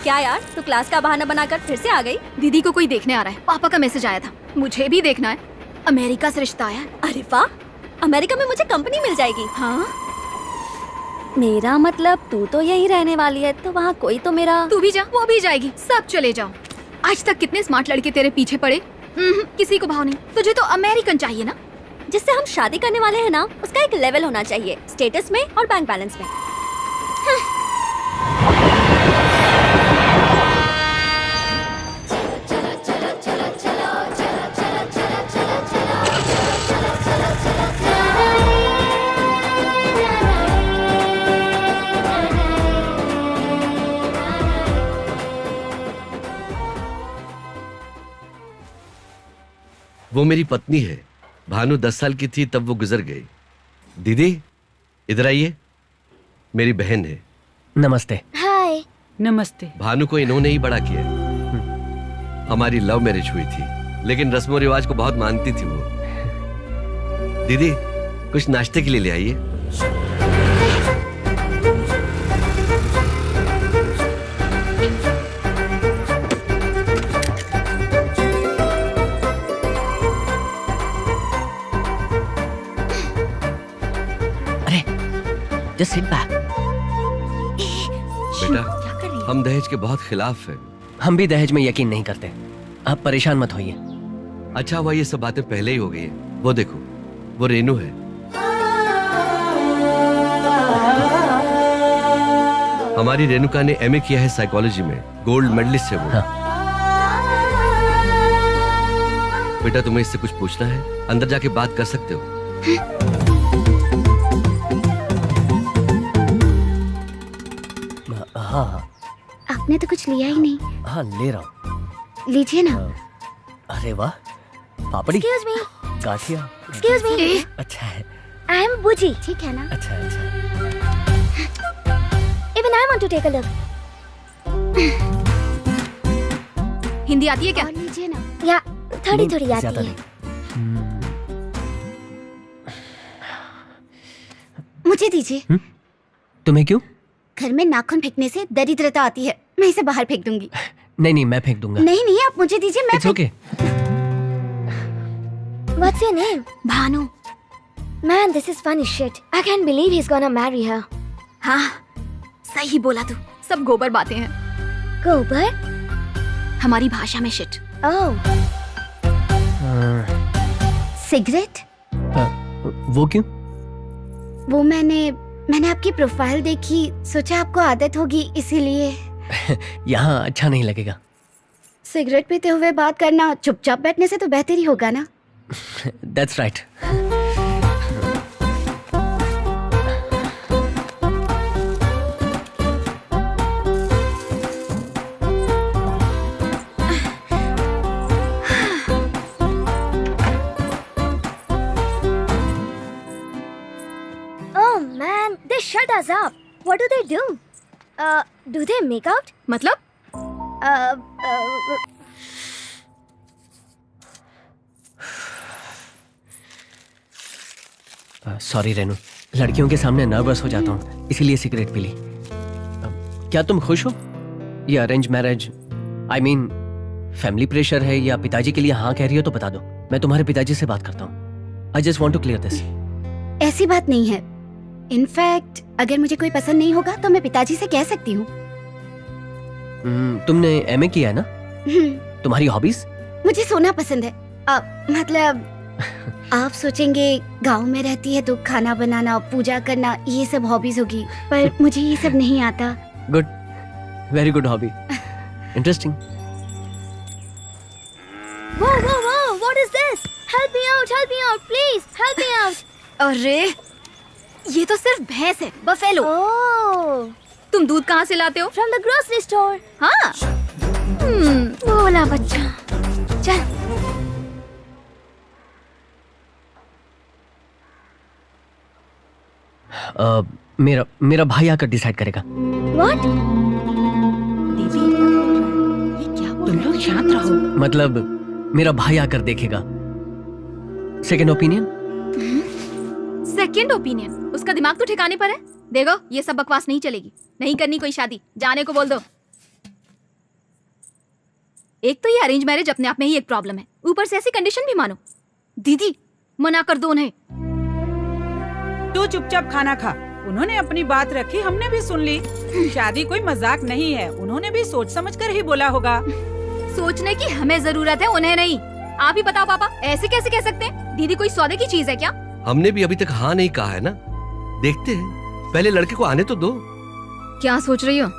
क्या यार, तू क्लास का बहाना बनाकर फिर से आ गई? दीदी को कोई देखने आ रहा है, पापा का मैसेज आया था, मुझे भी देखना है। अमेरिका से रिश्ता आया है। अरे वाह, अमेरिका में मुझे कंपनी मिल जाएगी। हाँ, मेरा मतलब तू तो यही रहने वाली है, तो वहाँ कोई तो मेरा। तू भी जा, वो भी जाएगी, सब चले जाओ। आज तक कितने स्मार्ट लड़के तेरे पीछे पड़े, किसी को भाव नहीं। तुझे तो अमेरिकन चाहिए ना। जिससे हम शादी करने वाले हैं ना, उसका एक लेवल होना चाहिए, स्टेटस में और बैंक बैलेंस में। वो मेरी पत्नी है। भानु 10 साल की थी तब वो गुजर गई। दीदी इधर आइए, मेरी बहन है। नमस्ते। हाय। नमस्ते। भानु को इन्होंने ही बड़ा किया। हमारी लव मैरिज हुई थी, लेकिन रस्मों रिवाज को बहुत मानती थी वो। दीदी कुछ नाश्ते के लिए ले आइए। Just sit back. बेटा, हम दहेज के बहुत खिलाफ हैं। हम भी दहेज में यकीन नहीं करते, आप परेशान मत होइए। अच्छा हुआ ये सब बातें पहले ही हो गई है। वो देखो, वो रेनू है। हमारी रेणुका ने एमए किया है साइकोलॉजी में, गोल्ड मेडलिस्ट है वो। हाँ। बेटा तुम्हें इससे कुछ पूछना है, अंदर जाके बात कर सकते हो। हाँ आपने तो कुछ लिया ही नहीं। हाँ ले रहा हूँ। लीजिए ना। अरे वाह, पापड़ी, एक्सक्यूज मी, गाठिया। Excuse me. अच्छा है। आई एम बुजी, ठीक है ना? अच्छा अच्छा। Even I want to take a look. Hindi आती है क्या? और लीजिए ना। या थोड़ी थोड़ी ज्यादा आती है। नहीं। मुझे दीजिए। तुम्हें क्यों? घर में नाखून फेंकने से दरिद्रता आती है, मैं इसे बाहर फेंक दूंगी। नहीं नहीं, मैं फेंक दूंगा। नहीं नहीं, आप मुझे दीजिए, मैं It's okay. What's your name? Bhanu. Man, this is funny shit. I can't believe he's gonna marry her. हाँ, सही बोला तू, सब गोबर बातें हैं। गोबर? हमारी भाषा में शिट। Oh, cigarette? वो क्यों? वो मैंने आपकी प्रोफाइल देखी, सोचा आपको आदत होगी इसीलिए। यहाँ अच्छा नहीं लगेगा। सिगरेट पीते हुए बात करना चुपचाप बैठने से तो बेहतर ही होगा ना। That's right. Oh man, they shut us up. What do they do? Do they make out? मतलब? सॉरी रेनू, लड़कियों के सामने नर्वस हो जाता हूँ, इसीलिए सिगरेट पी ली। क्या तुम खुश हो? ये arrange marriage, I mean family pressure है या पिताजी के लिए हाँ कह रही हो तो बता दो, मैं तुम्हारे पिताजी से बात करता हूँ। I just want to clear this. ऐसी बात नहीं है। इनफैक्ट अगर मुझे कोई पसंद नहीं होगा तो मैं पिताजी से कह सकती हूँ। तुमने एमए किया है ना? तुम्हारी हॉबीज? मुझे सोना पसंद है। मतलब आप सोचेंगे गांव में रहती है तो खाना बनाना, पूजा करना, ये सब हॉबीज होगी, पर मुझे ये सब नहीं आता। Good, very good hobby, interesting. Whoa, whoa, whoa, what is this? Help me out, please, help me out. अरे ये तो सिर्फ भैंस है, बफेलो। Oh, तुम दूध कहाँ से लाते हो? from the grocery store. हाँ। बोला बच्चा। चल। मेरा भाई आकर डिसाइड करेगा। What? दीदी, ये क्या बोल रहे हो? तुम लोग शांत रहो। मतलब मेरा भाई आकर देखेगा। Second opinion? Second opinion? उसका दिमाग तो ठिकाने पर है। देखो, ये सब बकवास नहीं चलेगी। नहीं करनी कोई शादी, जाने को बोल दो। एक तो ये अरेंज मैरिज अपने आप में ही एक प्रॉब्लम है, ऊपर से ऐसी कंडीशन भी मानो। दीदी मना कर दो उन्हें। तू चुपचाप खाना खा। उन्होंने अपनी बात रखी, हमने भी सुन ली। शादी कोई मजाक नहीं है, उन्होंने भी सोच समझ कर ही बोला होगा। सोचने की हमें जरूरत है, उन्हें नहीं। आप ही बताओ पापा, ऐसे कैसे कह सकते हैं? दीदी कोई सौदे की चीज है क्या? हमने भी अभी तक हाँ नहीं कहा है ना, देखते हैं, पहले लड़के को आने तो दो। क्या सोच रही हो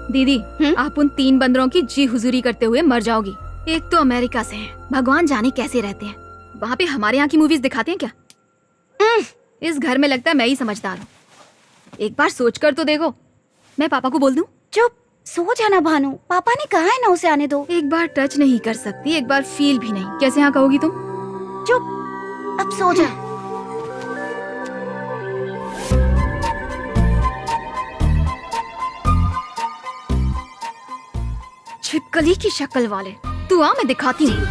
दीदी? आप उन 3 बंदरों की जी हुजूरी करते हुए मर जाओगी। एक तो अमेरिका से हैं, भगवान जाने कैसे रहते हैं। वहाँ पे हमारे यहाँ की मूवीज दिखाते हैं क्या? इस घर में लगता है मैं ही समझदार हूँ। एक बार सोच कर तो देखो। मैं पापा को बोल दूं? चुप, सो जाना भानु, पापा ने कहा है ना उसे आने दो। एक बार टच नहीं कर सकती, एक बार फील भी नहीं। कैसे हाँ कहोगी तुम? चुप, अब सो जा। छिपकली की शक्ल वाले, तू आ मैं दिखाती हूँ।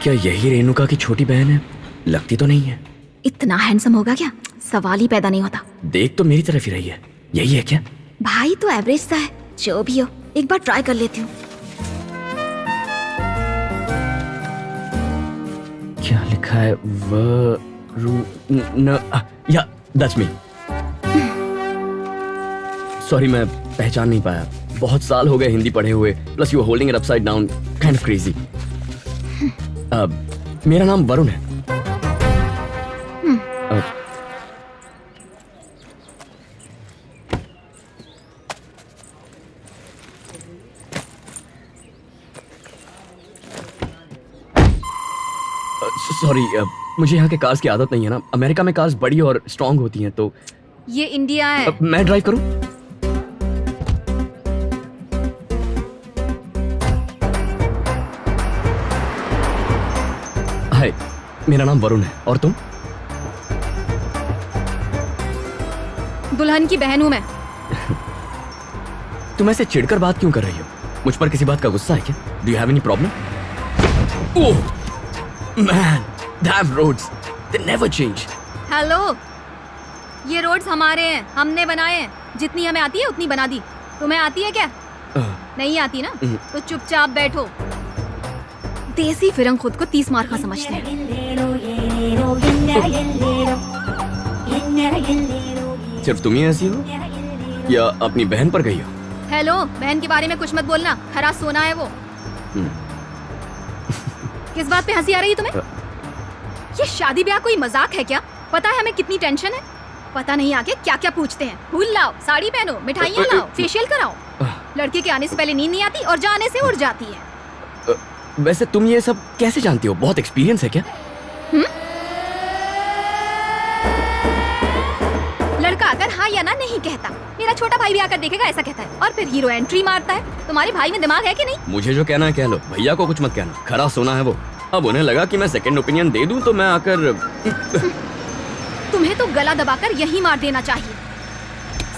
क्या यही रेणुका की छोटी बहन है? लगती तो नहीं है। इतना हैंडसम होगा क्या? सवाल ही पैदा नहीं होता। देख तो मेरी तरफ ही रही है। यही है क्या? भाई तो एवरेज सा है। जो भी हो, एक बार ट्राई कर लेती हूँ। क्या लिखा है? या दैट्स मी। सॉरी, मैं पहचान नहीं पाया। बहुत साल हो गए हिंदी पढ़े हुए, plus you are holding it upside down, kind of crazy. मेरा नाम वरुण है। सॉरी, मुझे यहाँ के कार्स की आदत नहीं है ना। अमेरिका में कार्स बड़ी और स्ट्रांग होती हैं, तो ये इंडिया है। मैं ड्राइव करूं? हाय, मेरा नाम वरुण है। और तुम? दुल्हन की बहन हूँ मैं। तुम ऐसे चिढ़कर बात क्यों कर रही हो? मुझ पर किसी बात का गुस्सा है क्या? Do you have any problem? Oh man, damn roads, they never change. Hello, ये रोड्स हमारे हैं, हमने बनाए हैं। जितनी हमें आती है उतनी बना दी। तुम्हें आती है क्या? नहीं आती ना? तो चुपचाप बैठो। देसी फिरंग खुद को 30 मार का समझते हैं। सिर्फ तुम ही ऐसी हो या अपनी बहन पर गई हो? हेलो, बहन के बारे में कुछ मत बोलना, खरा सोना है वो। किस बात पे हंसी आ रही है तुम्हें? ये शादी ब्याह कोई मजाक है क्या? पता है हमें कितनी टेंशन है? पता नहीं आगे क्या क्या पूछते हैं। फूल लाओ, साड़ी पहनो, मिठाइयाँ लाओ, फेशियल कराओ। लड़के के आने से पहले नींद नहीं आती और जाने से उड़ जाती है। वैसे तुम ये सब कैसे जानती हो? बहुत एक्सपीरियंस है क्या? लड़का आकर हाँ या ना नहीं कहता। मेरा छोटा भाई भी आकर देखेगा ऐसा कहता है और फिर हीरो एंट्री मारता है। तुम्हारे भाई में दिमाग है कि नहीं? मुझे जो कहना है कह लो, भैया को कुछ मत कहना। खरा सोना है वो। अब उन्हें लगा कि मैं सेकंड ओपिनियन दे दूं तो मैं आकर तुम्हें तो गला दबाकर यही मार देना चाहिए।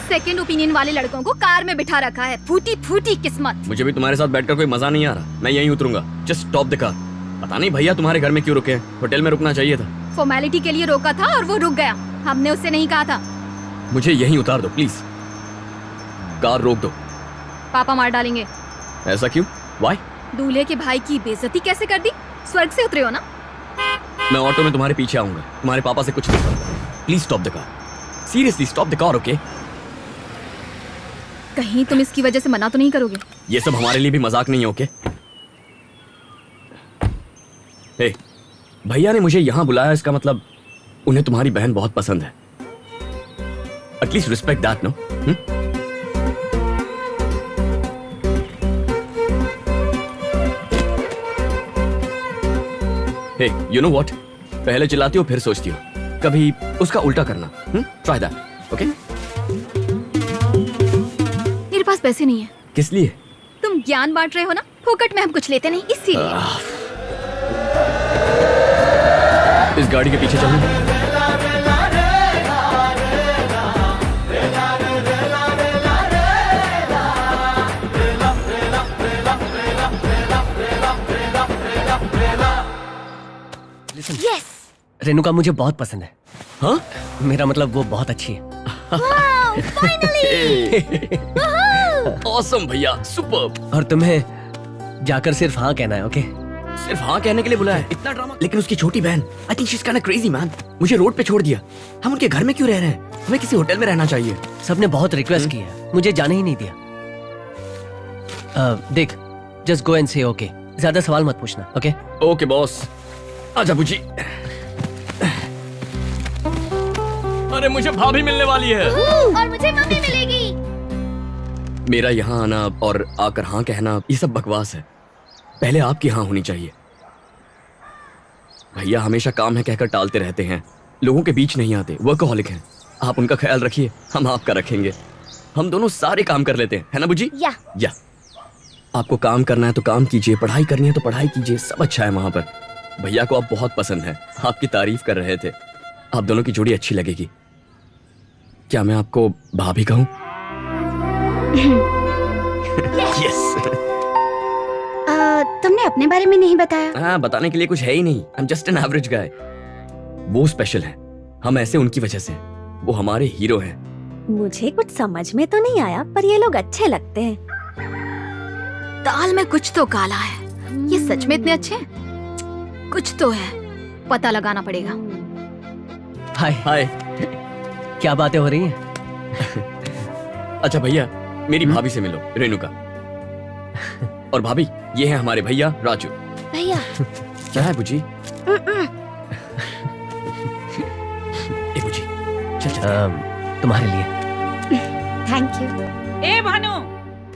सेकंड ओपिनियन वाले लड़कों को कार में बिठा रखा है। फूटी फूटी किस्मत। मुझे भी तुम्हारे साथ बैठकर कोई मजा नहीं आ रहा। मैं यहीं उतरूंगा। Just stop the car. पता नहीं भैया तुम्हारे घर में क्यों रुके हैं। होटल में रुकना चाहिए था। फॉर्मेलिटी के लिए रोका था और वो रुक गया। हमने उससे नहीं कहा था। मुझे यहीं उतार दो प्लीज। कार रोक दो। पापा मार डालेंगे। ऐसा क्यों? Why? दूल्हे के भाई की बेइज्जती कैसे कर दी? स्वर्ग से उतरे हो ना? मैं ऑटो में तुम्हारे पीछे आऊंगा। तुम्हारे पापा से कुछ नहीं कहूंगा। Please stop the car. Seriously stop the car, okay? कहीं तुम इसकी वजह से मना तो नहीं करोगे? ये सब हमारे लिए भी मजाक नहीं है, ओके? हे, भैया ने मुझे यहाँ बुलाया, इसका मतलब उन्हें तुम्हारी बहन बहुत पसंद है। At least respect that, no? Hey, you know what? पहले चिल्लाती हो फिर सोचती हो। कभी उसका उल्टा करना। Try that, okay? मेरे पास पैसे नहीं है। किस लिए? तुम ज्ञान बांट रहे हो ना, फोकट में हम कुछ लेते नहीं, इसीलिए। इस गाड़ी के पीछे चलना। Listen, यस रेणुका मुझे बहुत पसंद है। हाँ? मेरा मतलब वो बहुत अच्छी है। Awesome भैया, सुपर्ब। और तुम्हें जाकर सिर्फ हाँ कहना है, ओके? सिर्फ हाँ कहने के लिए बुलाया है? इतना ड्रामा। लेकिन उसकी छोटी बहन, I think she is kind of crazy man. मुझे रोड पे छोड़ दिया। हम उनके घर में क्यों रह रहे हैं? हमें किसी होटल में रहना चाहिए। सबने बहुत रिक्वेस्ट किया है, मुझे जाने ही नहीं दिया। देख, जस्ट गो एंड से ओके। ज्यादा सवाल मत पूछना, ओके? Okay boss. आजा बुजी। अरे मुझे भाभी मिलने वाली है। और मुझे मम्मी मिलेगी। मेरा यहाँ आना और आकर हाँ कहना ये सब बकवास है। पहले आपकी हाँ होनी चाहिए। भैया हमेशा काम है कहकर टालते रहते हैं, लोगों के बीच नहीं आते, वर्कहॉलिक हैं। आप उनका ख्याल रखिए, हम आपका रखेंगे। हम दोनों सारे काम कर लेते हैं, है ना बुजी? या आपको काम करना है तो काम कीजिए, पढ़ाई करनी है तो पढ़ाई कीजिए, सब अच्छा है वहां पर। भैया को आप बहुत पसंद है, आपकी तारीफ कर रहे थे। आप दोनों की जोड़ी अच्छी लगेगी। क्या मैं आपको भाभी कहूं? यस। तुमने अपने बारे में नहीं बताया। हाँ, बताने के लिए कुछ है ही नहीं। I am just an average guy. वो स्पेशल है, हम ऐसे उनकी वजह से। वो हमारे हीरो हैं। मुझे कुछ समझ में तो नहीं आया, पर ये लोग अच्छे लगते हैं। दाल में कुछ तो काला है। ये सच में इतने अच्छे हैं? कुछ तो है, पता लगाना पड़ेगा। हाय। हाय। क्या बातें हो रही हैं? अच्छा भैया, मेरी भाभी से मिलो, रेणुका। और भाभी, ये हैं हमारे भैया राजू। भैया क्या है बुजी? ए बुजी, चल चल। तुम्हारे लिए। Thank you. ए भानु,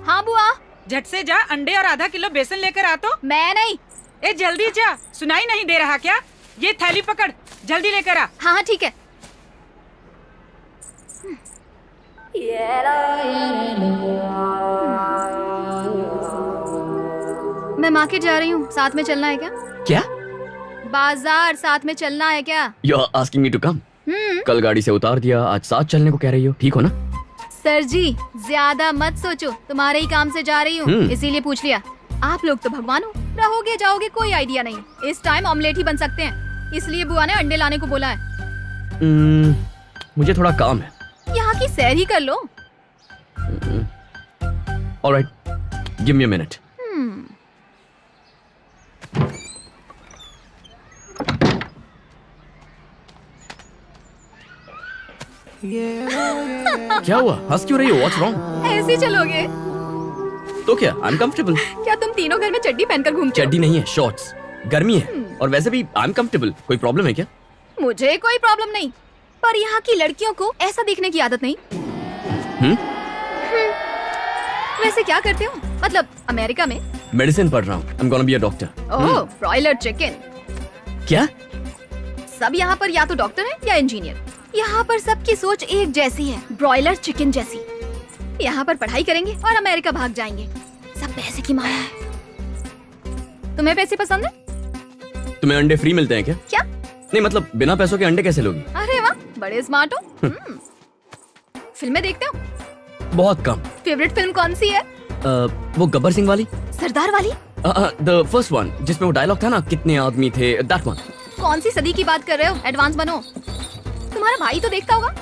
हाँ बुआ। झट से जा, अंडे और आधा किलो बेसन लेकर आ तो। मैं नहीं। ए जल्दी जा, सुनाई नहीं दे रहा क्या? ये थैली पकड़, जल्दी लेकर आ। हाँ हाँ ठीक है। मैं मार्केट जा रही हूँ, साथ में चलना है क्या? क्या? बाजार साथ में चलना है क्या? You are asking me to come? कल गाड़ी से उतार दिया, आज साथ चलने को कह रही हो, ठीक हो ना? सर जी ज्यादा मत सोचो, तुम्हारे ही काम से जा रही हूँ, इसीलिए पूछ लिया। आप लोग तो भगवान हो, रहोगे जाओगे कोई आइडिया नहीं। इस टाइम ऑमलेट ही बन सकते हैं, इसलिए बुआ ने अंडे लाने को बोला है। मुझे थोड़ा काम है। यहाँ की सैर ही कर लो। Alright, give me a minute. क्या हुआ? हंस क्यों रही हो? What's wrong? ऐसे ही चलोगे? तो क्या, आई एम कंफर्टेबल। क्या तुम तीनों घर में चड्डी पहनकर घूमते हो? चड्डी नहीं है, शॉर्ट्स। गर्मी है और वैसे भी आई एम कंफर्टेबल। कोई प्रॉब्लम है क्या? मुझे कोई प्रॉब्लम नहीं, पर यहाँ की लड़कियों को ऐसा दिखने की आदत नहीं। वैसे क्या करते हो? मतलब अमेरिका में? मेडिसिन पढ़ रहा हूँ। I am gonna be a doctor. Oh, broiler chicken. क्या? सब यहाँ पर या तो डॉक्टर है या इंजीनियर। यहाँ पर सबकी सोच एक जैसी है, ब्रॉयलर चिकन जैसी। यहाँ पर पढ़ाई करेंगे और अमेरिका भाग जाएंगे। सब पैसे की माया है। तुम्हें पैसे पसंद है? तुम्हें अंडे फ्री मिलते हैं क्या? क्या? नहीं मतलब बिना पैसों के अंडे कैसे लोगी? अरे वाह, बड़े स्मार्ट हो। फिल्में देखते हो? बहुत कम। फेवरेट फिल्म कौन सी है? वो गब्बर सिंह वाली, सरदार वाली? द फर्स्ट वन, जिसमें वो डायलॉग था ना, कितने आदमी थे, दैट वन। कौन सी सदी की बात कर रहे हो? एडवांस बनो। तुम्हारा भाई तो देखता होगा।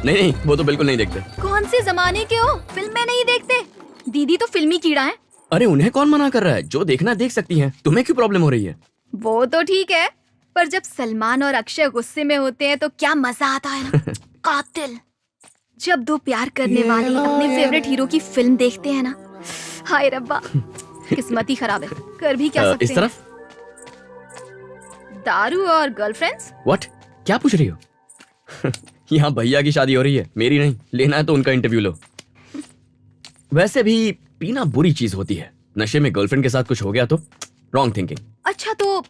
नहीं नहीं, वो तो बिल्कुल नहीं देखते। कौन से जमाने के हो, फिल्में नहीं देखते? दीदी तो फिल्मी कीड़ा है। अरे उन्हें कौन मना कर रहा है? जो देखना देख सकती हैं। तुम्हें क्यों प्रॉब्लम हो रही है? वो तो ठीक है, पर जब सलमान और अक्षय गुस्से में होते हैं तो क्या मजा आता है ना। कातिल। जब दो प्यार करने वाले अपने फेवरेट हीरो की फिल्म देखते हैं ना, हाय रब्बा, किस्मत ही खराब है। कर भी क्या सकते इस तरफ? दारू और गर्लफ्रेंड्स? व्हाट? क्या पूछ रही हो? यहाँ भैया की शादी हो रही है, मेरी नहीं। लेना है तो उनका इंटरव्यू लो। वैसे भी पीना बुरी चीज होती है। नशे में गर्लफ्रेंड के साथ कुछ हो गया तो रॉन्ग थिंकिंग। अच्छा, तो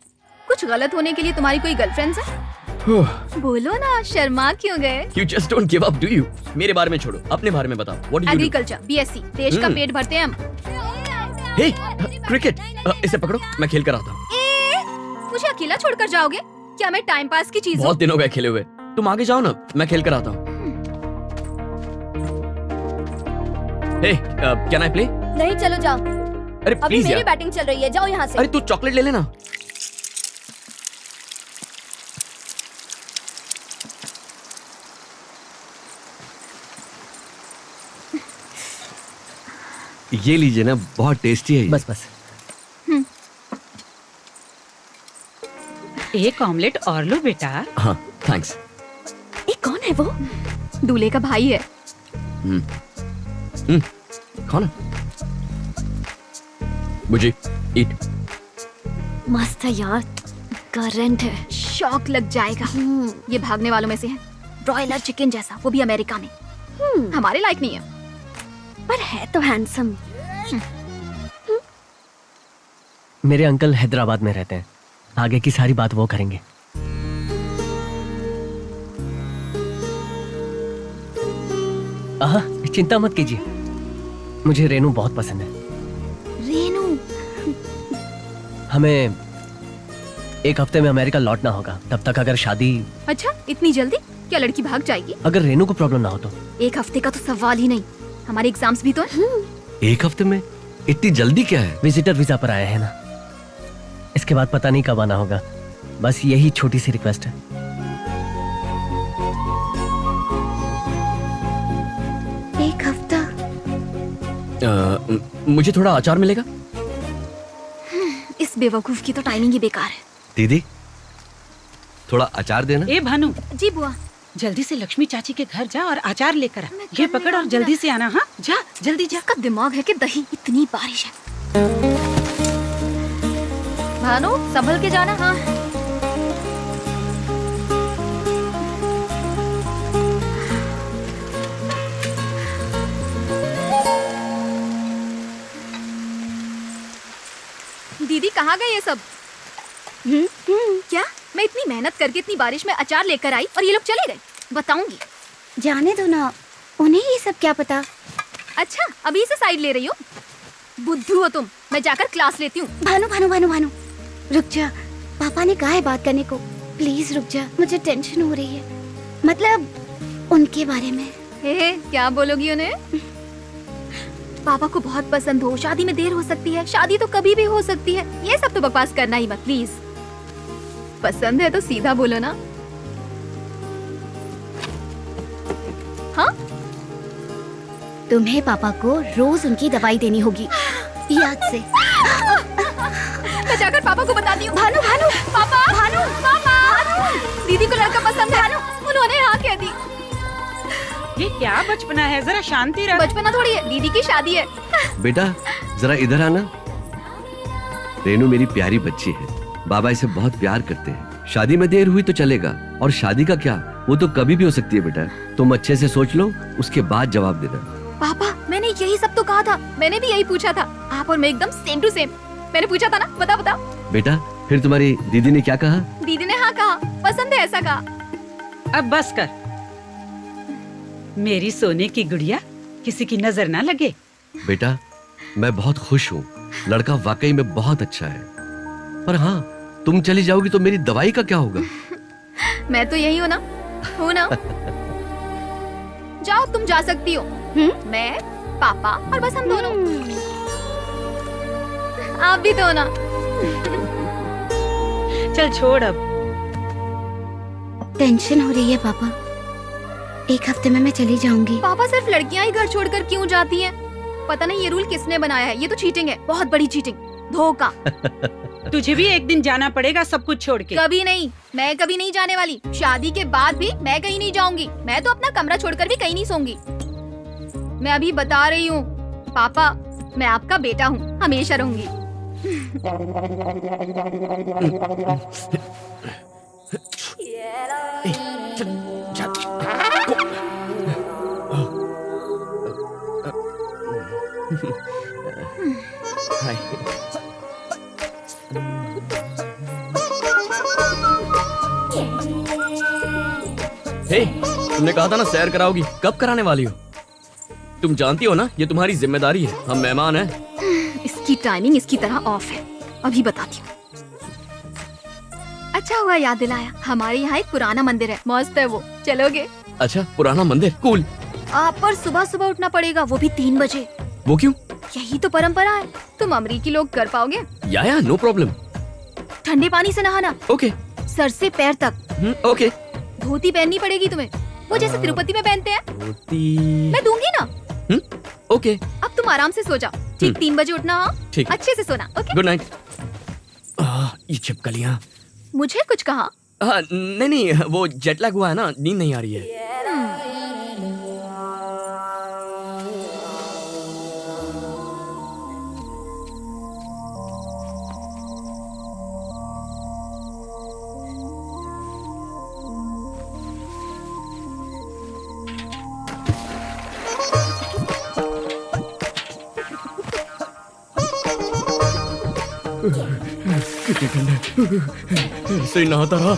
कुछ गलत होने के लिए तुम्हारी कोई गर्लफ्रेंड्स है? बोलो ना, शर्मा क्यों गए? You just don't give up, do you? मेरे बारे में छोड़ो, अपने बारे में बताओ। What do you do? Agriculture, BSc, देश का पेट भरते हैं हम। Hey, क्रिकेट, इसे पकड़ो, मैं खेल कर आता हूँ। मुझे अकेला छोड़कर जाओगे क्या? मैं टाइम पास की चीज हूँ। बहुत दिन हो गए खेले हुए। तुम आगे जाओ ना, मैं खेल कर आता हूँ। Hey, can I play? नहीं, चलो जाओ, अरे अभी प्लीज मेरी यार। बैटिंग चल रही है, जाओ यहाँ से। अरे तू चॉकलेट ले लेना। ये लीजिए ना, बहुत टेस्टी है ये। बस बस। एक ऑमलेट और लो बेटा। हाँ थैंक्स। ए कौन है वो? दूल्हे का भाई है। खाओ ना बुजी, ईट। मस्त है यार, करंट है। शौक लग जाएगा। ये भागने वालों में से है, ब्रॉयलर चिकन जैसा, वो भी अमेरिका में। हमारे लायक नहीं है। पर है तो हैंडसम। मेरे अंकल हैदराबाद में रहते हैं, आगे की सारी बात वो करेंगे। चिंता मत कीजिए, मुझे रेनू बहुत पसंद है। रेनू? हमें एक हफ्ते में अमेरिका लौटना होगा, तब तक अगर शादी। अच्छा इतनी जल्दी? क्या लड़की भाग जाएगी? अगर रेनू को प्रॉब्लम ना हो तो। एक हफ्ते का तो सवाल ही नहीं, हमारे एग्जाम्स भी तो हैं। एक हफ्ते में? इतनी जल्दी क्या है? विजिटर वीजा पर आए हैं ना, इसके बाद पता नहीं कब आना होगा। बस यही छोटी सी रिक्वेस्ट है। एक हफ्ता? मुझे थोड़ा अचार मिलेगा? इस बेवकूफ की तो टाइमिंग ही बेकार है। दीदी थोड़ा अचार देना। ए भानु, जी बुआ। जल्दी से लक्ष्मी चाची के घर जा और अचार लेकर आ। मैं ये करने पकड़ और आऊंगा। जल्दी से आना। हाँ जा, जल्दी जा। इसका दिमाग है कि दही। इतनी बारिश है। भानु संभल के जाना। हाँ दीदी कहाँ गए ये सब? क्या मैं इतनी मेहनत करके इतनी बारिश में अचार लेकर आई और ये लोग चले गए? बताऊंगी। जाने दो ना, उन्हें ये सब क्या पता। अच्छा अभी से साइड ले रही हो? बुद्धू हो तुम। मैं जाकर क्लास लेती हूँ। भानु भानु भानु भानु, रुक जा। पापा ने कहा है बात करने को, प्लीज रुक जा, मुझे टेंशन हो रही है। मतलब उनके बारे में। हे क्या बोलोगी उन्हें? पापा को बहुत पसंद हो, शादी में देर हो सकती है, शादी तो कभी भी हो सकती है, ये सब तो बकवास करना ही मत प्लीज। पसंद है तो सीधा बोलो ना। हाँ तुम्हें पापा को रोज उनकी दवाई देनी होगी, याद से। मैं जाकर पापा को बताती हूँ। भानु भानु पापा, भानु पापा, दीदी को लड़का पसंद है। उन्होंने हाँ कह दी। ये क्या बचपना है, जरा शांति रख। बचपना थोड़ी है, दीदी की शादी है। बेटा जरा इधर आना। रेनू मेरी प्यारी बच्ची है, बाबा इसे बहुत प्यार करते हैं। शादी में देर हुई तो चलेगा, और शादी का क्या, वो तो कभी भी हो सकती है। बेटा तुम अच्छे से सोच लो, उसके बाद जवाब देना। पापा मैंने यही सब तो कहा था, मैंने भी यही पूछा था। आप और मैं एकदम सेम टू सेम। मैंने पूछा था ना, बता बता। बेटा फिर तुम्हारी दीदी ने क्या कहा? दीदी ने हाँ कहा, पसंद है ऐसा कहा। अब बस कर। मेरी सोने की गुड़िया, किसी की नजर ना लगे। बेटा मैं बहुत खुश हूँ, लड़का वाकई में बहुत अच्छा है। पर हाँ, तुम चली जाओगी तो मेरी दवाई का क्या होगा? मैं तो यही हूँ ना, हूँ ना। जाओ तुम जा सकती हो। मैं पापा और बस हम दोनों। आप भी तो हो ना। चल छोड़ अब। टेंशन हो रही है पापा, एक हफ्ते में मैं चली जाऊंगी। पापा सिर्फ लड़कियां ही घर छोड़कर क्यों जाती हैं? पता नहीं ये रूल किसने बनाया है, ये तो चीटिंग है, बहुत बड़ी चीटिंग, धोखा। तुझे भी एक दिन जाना पड़ेगा सब कुछ छोड़ के। कभी नहीं, मैं कभी नहीं जाने वाली। शादी के बाद भी मैं कहीं नहीं जाऊंगी। मैं तो अपना कमरा छोड़कर भी कहीं नहीं सोऊंगी। मैं अभी बता रही हूँ पापा, मैं आपका बेटा हूँ, हमेशा रहूंगी। हे, तुमने कहा था ना सैर कराओगी, कब कराने वाली हो? तुम जानती हो ना ये तुम्हारी जिम्मेदारी है, हम मेहमान हैं। इसकी टाइमिंग इसकी तरह ऑफ है, अभी बताती हूँ। अच्छा हुआ याद दिलाया, हमारे यहाँ एक पुराना मंदिर है, मस्त है वो, चलोगे? अच्छा पुराना मंदिर, कूल। आप पर सुबह सुबह उठना पड़ेगा, वो भी 3 बजे। वो क्यों? यही तो परंपरा है, तुम अमरीकी लोग कर पाओगे? या नो प्रॉब्लम। ठंडे पानी से नहाना, ओके। सर से पैर तक। ओके। धोती पहननी पड़ेगी तुम्हें, वो जैसे तिरुपति में पहनते हैं। धोती मैं दूंगी ना। ओके। अब तुम आराम से सो जाओ। ठीक 3 बजे उठना हो, ठीक है। अच्छे से सोना। ओके? Good night. ये छिपकलियाँ। मुझे कुछ कहा? नहीं नहीं, वो जेट लैग हुआ है ना, नींद नहीं आ रही है। कितनी ठंड है, ऐसे ही नहाता रहा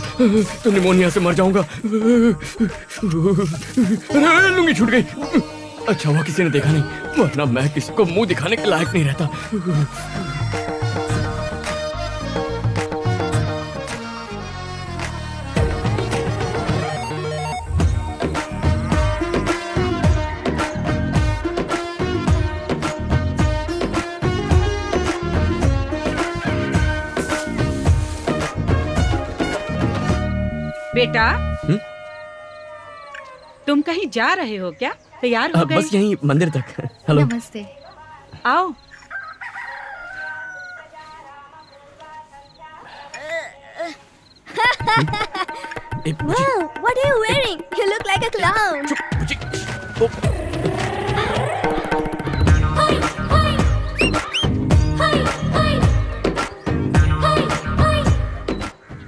तो निमोनिया से मर जाऊंगा। अरे लुंगी छूट गई। अच्छा हुआ किसी ने देखा नहीं, वरना मैं किसी को मुंह दिखाने के लायक नहीं रहता। बेटा, तुम कहीं जा रहे हो क्या? तैयार हो गए? बस यहीं मंदिर तक। हेलो। नमस्ते। आओ। Wow, what are you wearing? You look like a clown.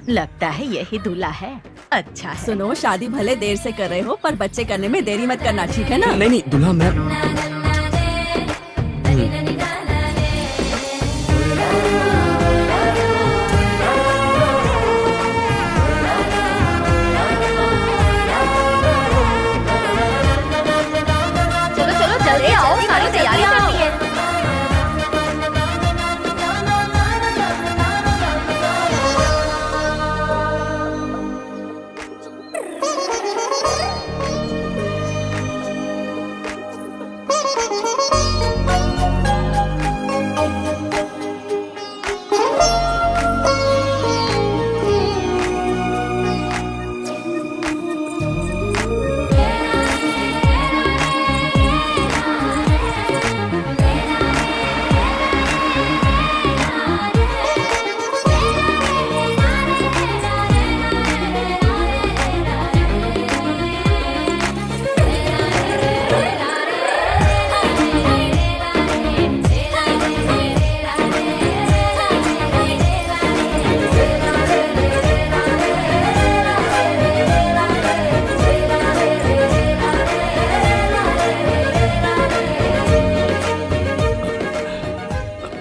लगता है यही दूल्हा है। अच्छा है। सुनो, शादी भले देर से कर रहे हो पर बच्चे करने में देरी मत करना, ठीक है ना? नहीं नहीं दूल्हा मैं। चलो चलो जल्दी आओ, सारी तैयारी करनी है।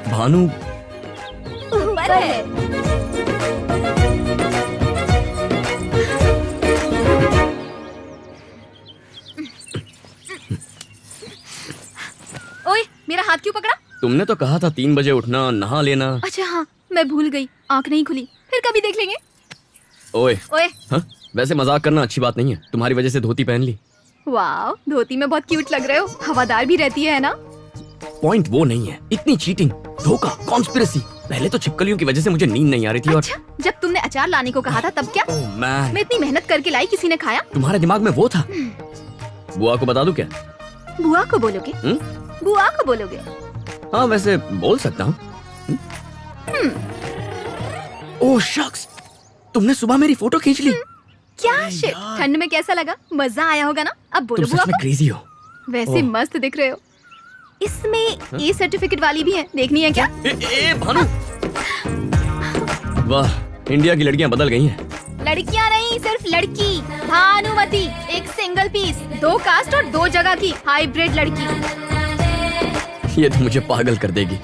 भानु, ऊपर है। ओए, मेरा हाथ क्यों पकड़ा? तुमने तो कहा था 3 बजे उठना, नहा लेना। अच्छा हाँ, मैं भूल गई, आंख नहीं खुली। फिर कभी देख लेंगे। ओए, ओए, हाँ? वैसे मजाक करना अच्छी बात नहीं है। तुम्हारी वजह से धोती पहन ली। वाह, धोती में बहुत क्यूट लग रहे हो। हवादार भी रहती है ना? पॉइंट वो नहीं है, इतनी चीटिंग, धोखा, कॉन्स्पिरेसी। पहले तो छिपकलियों की वजह से मुझे नींद नहीं आ रही थी। और अच्छा, जब तुमने अचार लाने को कहा था तब क्या? ओह मैन, मैं इतनी मेहनत करके लाई, किसी ने खाया? तुम्हारे दिमाग में वो था। बुआ को बता दूं क्या? बुआ को बोलोगे? बुआ को बोलोगे? हाँ वैसे बोल सकता हूँ। ओह शख्स, तुमने सुबह मेरी फोटो खींच ली। क्या शिट, ठंड में कैसा लगा? मजा आया होगा ना? अब बोलो तुम बुआ सच में को। क्रेजी हो। वैसे मस्त दिख रहे हो। इसमें ए सर्टिफिकेट वाली भी है, देखनी है क्या? ए भानु, वाह, इंडिया की लड़कियां बदल गई हैं। लड़कियां नहीं, सिर्फ लड़की। भानुमति, एक सिंगल पीस, 2 कास्ट और 2 जगह की हाइब्रिड लड़की। ये तो मुझे पागल कर देगी।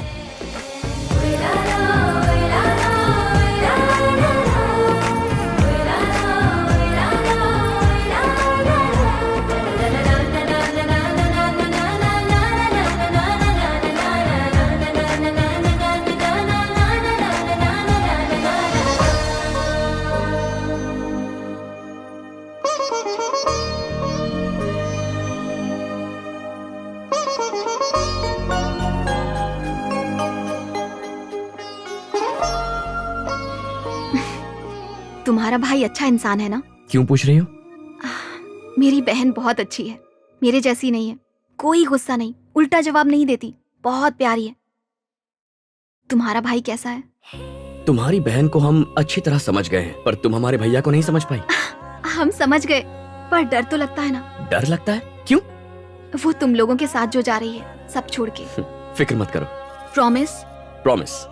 तुम्हारा भाई अच्छा इंसान है ना? क्यों पूछ रही हो? मेरी बहन बहुत अच्छी है, मेरे जैसी नहीं है। कोई गुस्सा नहीं, उल्टा जवाब नहीं देती। बहुत प्यारी है। तुम्हारा भाई कैसा है? तुम्हारी बहन को हम अच्छी तरह समझ गए हैं, पर तुम हमारे भैया को नहीं समझ पाई। हम समझ गए, पर डर तो लगता है ना। डर लगता है? क्यों? वो तुम लोगों के साथ जो जा रही है, सब छोड़ के। फिक्र मत करो। प्रॉमिस? प्रॉमिस।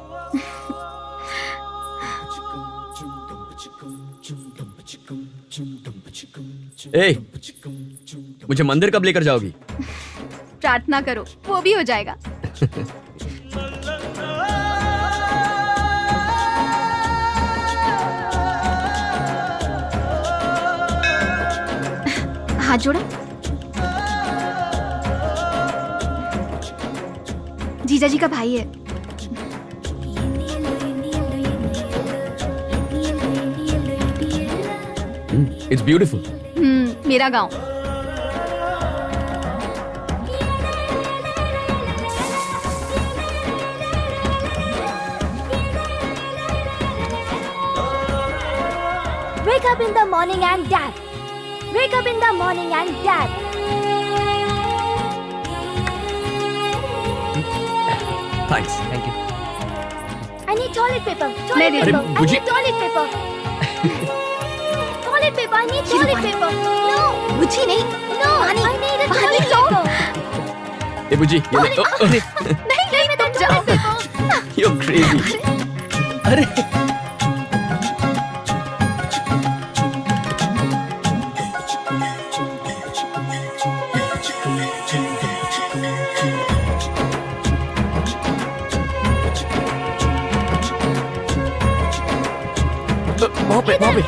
ए, मुझे मंदिर कब लेकर जाओगी? प्रार्थना करो, वो भी हो जाएगा। हाथ जोड़ा। जीजा जी का भाई है। It's beautiful. मेरा गांव। Wake up in the morning and dad. Wake up in the morning and dad. Thanks. Thank you. I need toilet paper. मैं Toilet दे paper. दूँ। I मुझे- need toilet paper. Toilet paper. I need toilet paper. No. बुझी नहीं। No. I need a पानी toilet लो। paper. ए बुजी, ये ले। अरे, नहीं तुम जाओ। you're crazy। अरे वहाँ पे। इधर.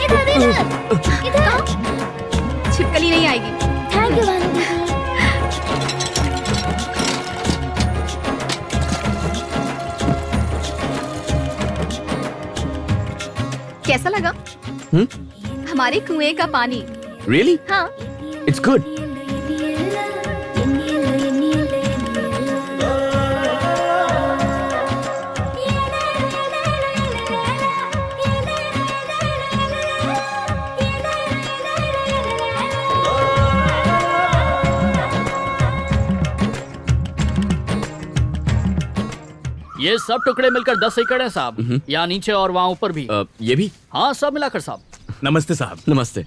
छिपकली नहीं आएगी। Thank you, Banu दीदी. कैसा लगा? हमारे कुएं का पानी। Really? हाँ। It's good. ये सब टुकड़े मिलकर 10 एकड़ है साहब। यहाँ नीचे और वहाँ ऊपर भी। ये भी? हाँ, सब मिलाकर साहब। नमस्ते साहब। नमस्ते।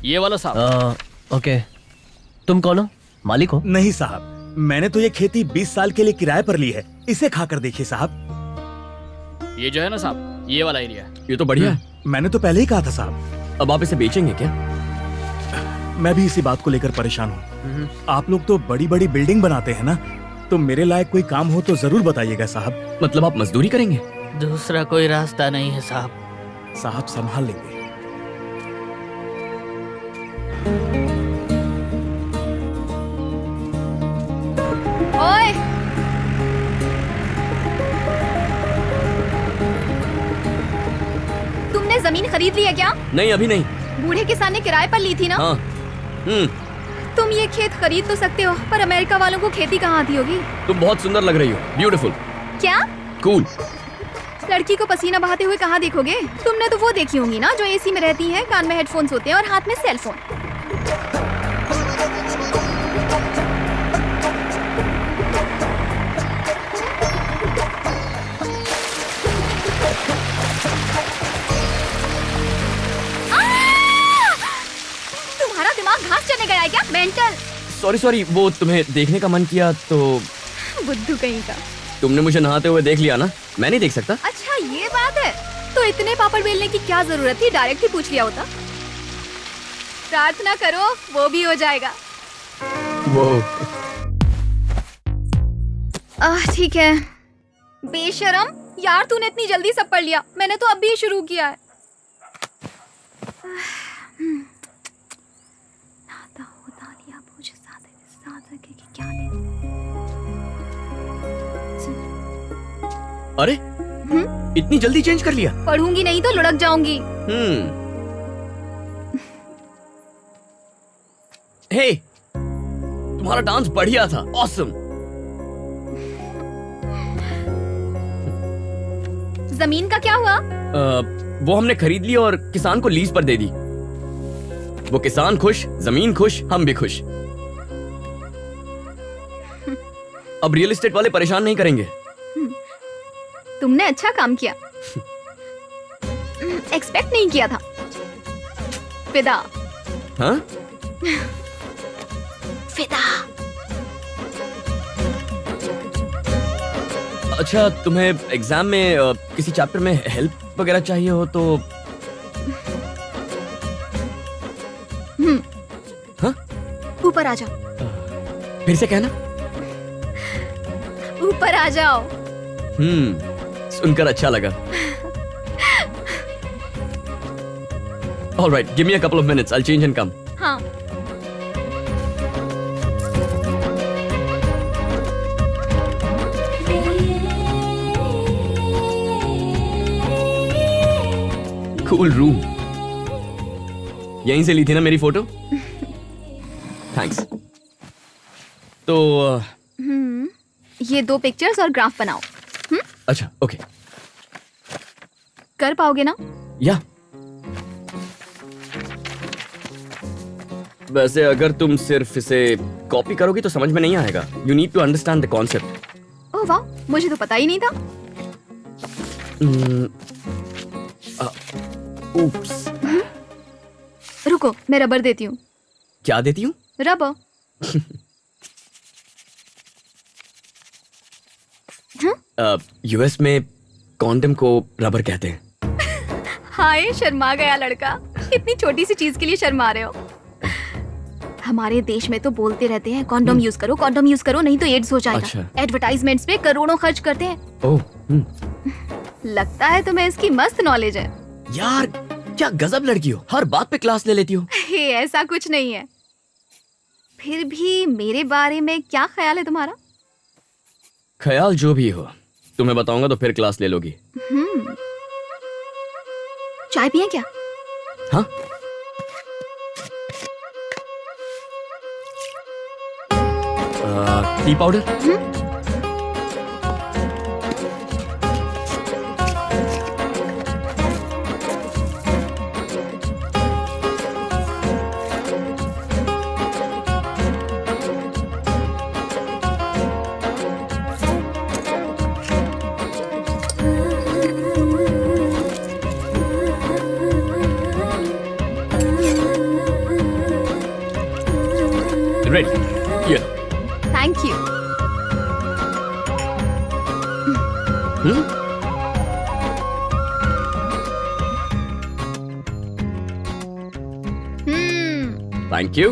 ये वाला साहब। ओके, तुम कौन हो? मालिक हो? नहीं साहब, मैंने तो ये खेती 20 साल के लिए किराए पर ली है। इसे खाकर देखिए साहब। ये जो है ना साहब, ये वाला एरिया। ये तो बढ़िया है। मैंने तो पहले ही कहा था साहब। अब आप इसे बेचेंगे क्या? मैं भी इसी बात को लेकर परेशान हूँ। आप लोग तो बड़ी बड़ी बिल्डिंग बनाते हैं ना, तो मेरे लायक कोई काम हो तो जरूर बताइएगा साहब। मतलब आप मजदूरी करेंगे? दूसरा कोई रास्ता नहीं है साहब। साहब संभाल लेंगे। ओए, तुमने जमीन खरीद ली है क्या? नहीं, अभी नहीं। बूढ़े किसान ने किराए पर ली थी ना? हाँ। तुम ये खेत खरीद तो सकते हो, पर अमेरिका वालों को खेती कहाँ आती होगी? तुम बहुत सुंदर लग रही हो। ब्यूटीफुल। क्या? कूल। लड़की को पसीना बहाते हुए कहाँ देखोगे? तुमने तो वो देखी होंगी ना, जो एसी में रहती है, कान में हेडफोन्स होते हैं और हाथ में सेलफोन। तुम्हारा दिमाग घास चढ़ने गया है क्या? मेंटल। सॉरी, वो तुम्हें देखने का मन किया तो। बुद्धू कहीं का। तुमने मुझे नहाते हुए देख लिया ना, मैं नहीं देख सकता। अच्छा ये बात है, तो इतने पापड़ बेलने की क्या जरूरत थी? डायरेक्ट ही पूछ लिया होता। प्रार्थना करो, वो भी हो जाएगा। वो ठीक है। बेशरम यार, तूने इतनी जल्दी सब पढ़ लिया, मैंने तो अभी शुरू किया है। अरे, इतनी जल्दी चेंज कर लिया? पढ़ूंगी नहीं तो लुढ़क जाऊंगी। हे, तुम्हारा डांस बढ़िया था। ऑसम। जमीन का क्या हुआ? वो हमने खरीद ली और किसान को लीज पर दे दी। वो किसान खुश, जमीन खुश, हम भी खुश। अब रियल एस्टेट वाले परेशान नहीं करेंगे। तुमने अच्छा काम किया। एक्सपेक्ट नहीं किया था। फिदा। हाँ? फिदा। अच्छा, तुम्हें एग्जाम में किसी चैप्टर में हेल्प वगैरह चाहिए हो तो? हाँ? ऊपर आ जाओ। फिर से कहना। ऊपर आ जाओ। सुनकर अच्छा लगा। All right, give me a couple of minutes. I'll change and come. हाँ। Cool room. यहीं से ली थी ना मेरी फोटो? थैंक्स। तो ये 2 पिक्चर्स और ग्राफ बनाओ। अच्छा, ओके। कर पाओगे ना? या वैसे अगर तुम सिर्फ इसे कॉपी करोगी तो समझ में नहीं आएगा। You need to understand the concept. ओह वाह, मुझे तो पता ही नहीं था। Oops. रुको, मैं रबर देती हूँ। क्या देती हूँ? रबर। यूएस में कॉन्डम को रबर कहते हैं। हाय, शर्मा गया लड़का। इतनी छोटी सी चीज के लिए शर्मा रहे हो। हमारे देश में तो बोलते रहते हैं कॉन्डोम यूज करो, कॉन्डोम यूज करो, नहीं तो एड्स हो जाएगा। अच्छा। एडवर्टाइजमेंट्स पे करोड़ों खर्च करते हैं। ओह, लगता है तुम्हें इसकी मस्त नॉलेज है। यार क्या गजब लड़की हो, हर बात पे क्लास ले लेती हो। हे, ऐसा कुछ नहीं है। फिर भी मेरे बारे में क्या ख्याल है तुम्हारा? ख्याल जो भी हो, तुम्हें बताऊंगा तो फिर क्लास ले लोगी। चाय पिए क्या? हाँ? T powder? Ready? Yeah. Thank you. Thank you.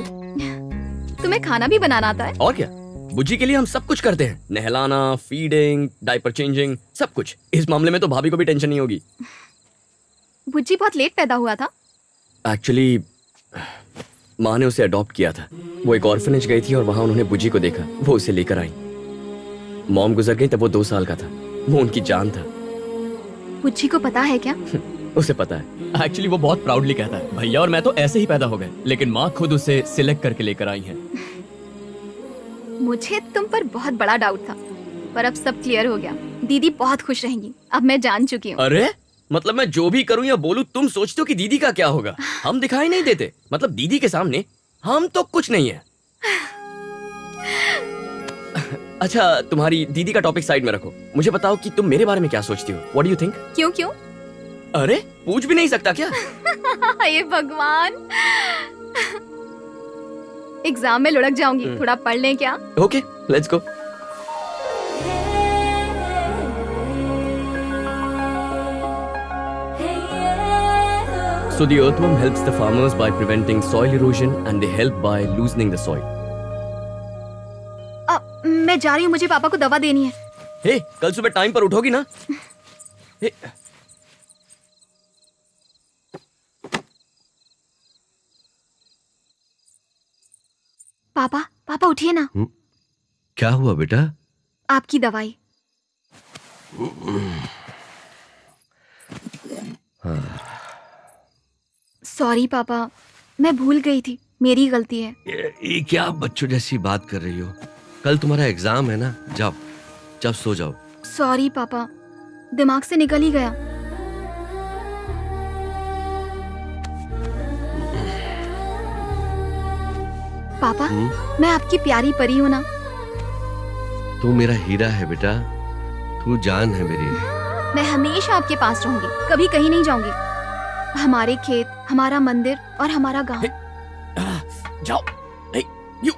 तुम्हें खाना भी बनाना आता है? और क्या, बुज्जी के लिए हम सब कुछ करते हैं। नहलाना, फीडिंग, डायपर चेंजिंग, सब कुछ। इस मामले में तो भाभी को भी टेंशन नहीं होगी। बुज्जी बहुत लेट पैदा हुआ था। एक्चुअली माँ ने उसे अडॉप्ट किया था। वो एक ऑर्फनेज गई थी और वहां उन्होंने बुज्जी को देखा। वो उसे लेकर आई। मॉम गुजर गई तब वो 2 साल का था। वो उनकी जान था। बुज्जी को पता है क्या? उसे पता है। एक्चुअली वो बहुत प्राउडली कहता है, भैया और मैं तो ऐसे ही पैदा हो गए, लेकिन माँ खुद उसे सिलेक्ट करके लेकर आई है। मुझे तुम पर बहुत बड़ा डाउट था, पर अब सब क्लियर हो गया। दीदी बहुत खुश रहेंगी, अब मैं जान चुकी हूँ। अरे मतलब मैं जो भी करूं या बोलूं, तुम सोचते हो कि दीदी का क्या होगा? हम दिखाई नहीं देते। मतलब दीदी के सामने हम तो कुछ नहीं है। अच्छा, तुम्हारी दीदी का टॉपिक साइड में रखो। मुझे बताओ कि तुम मेरे बारे में क्या सोचती हो? What do you think? क्यों क्यों? अरे पूछ भी नहीं सकता क्या? ये भगवान। एग्जाम में लुढ़क जाऊंगी, थोड़ा पढ़ लें क्या? Okay, let's go. So the earthworm helps the farmers by preventing soil erosion and they help by loosening the soil. मैं जा रही हूँ, मुझे पापा को दवा देनी है। हे, कल सुबह टाइम पर उठोगी ना? हे, पापा, पापा उठिए ना। क्या हुआ बेटा? आपकी दवाई। सॉरी पापा, मैं भूल गई थी, मेरी गलती है। ये क्या बच्चों जैसी बात कर रही हो? कल तुम्हारा एग्जाम है ना, जाओ जाओ सो जाओ। सॉरी पापा, दिमाग से निकल ही गया। पापा, मैं आपकी प्यारी परी हूँ ना? तू मेरा हीरा है बेटा, तू जान है मेरी। मैं हमेशा आपके पास रहूंगी, कभी कहीं नहीं जाऊंगी। हमारे खेत, हमारा मंदिर और हमारा गांव। जाओ। यू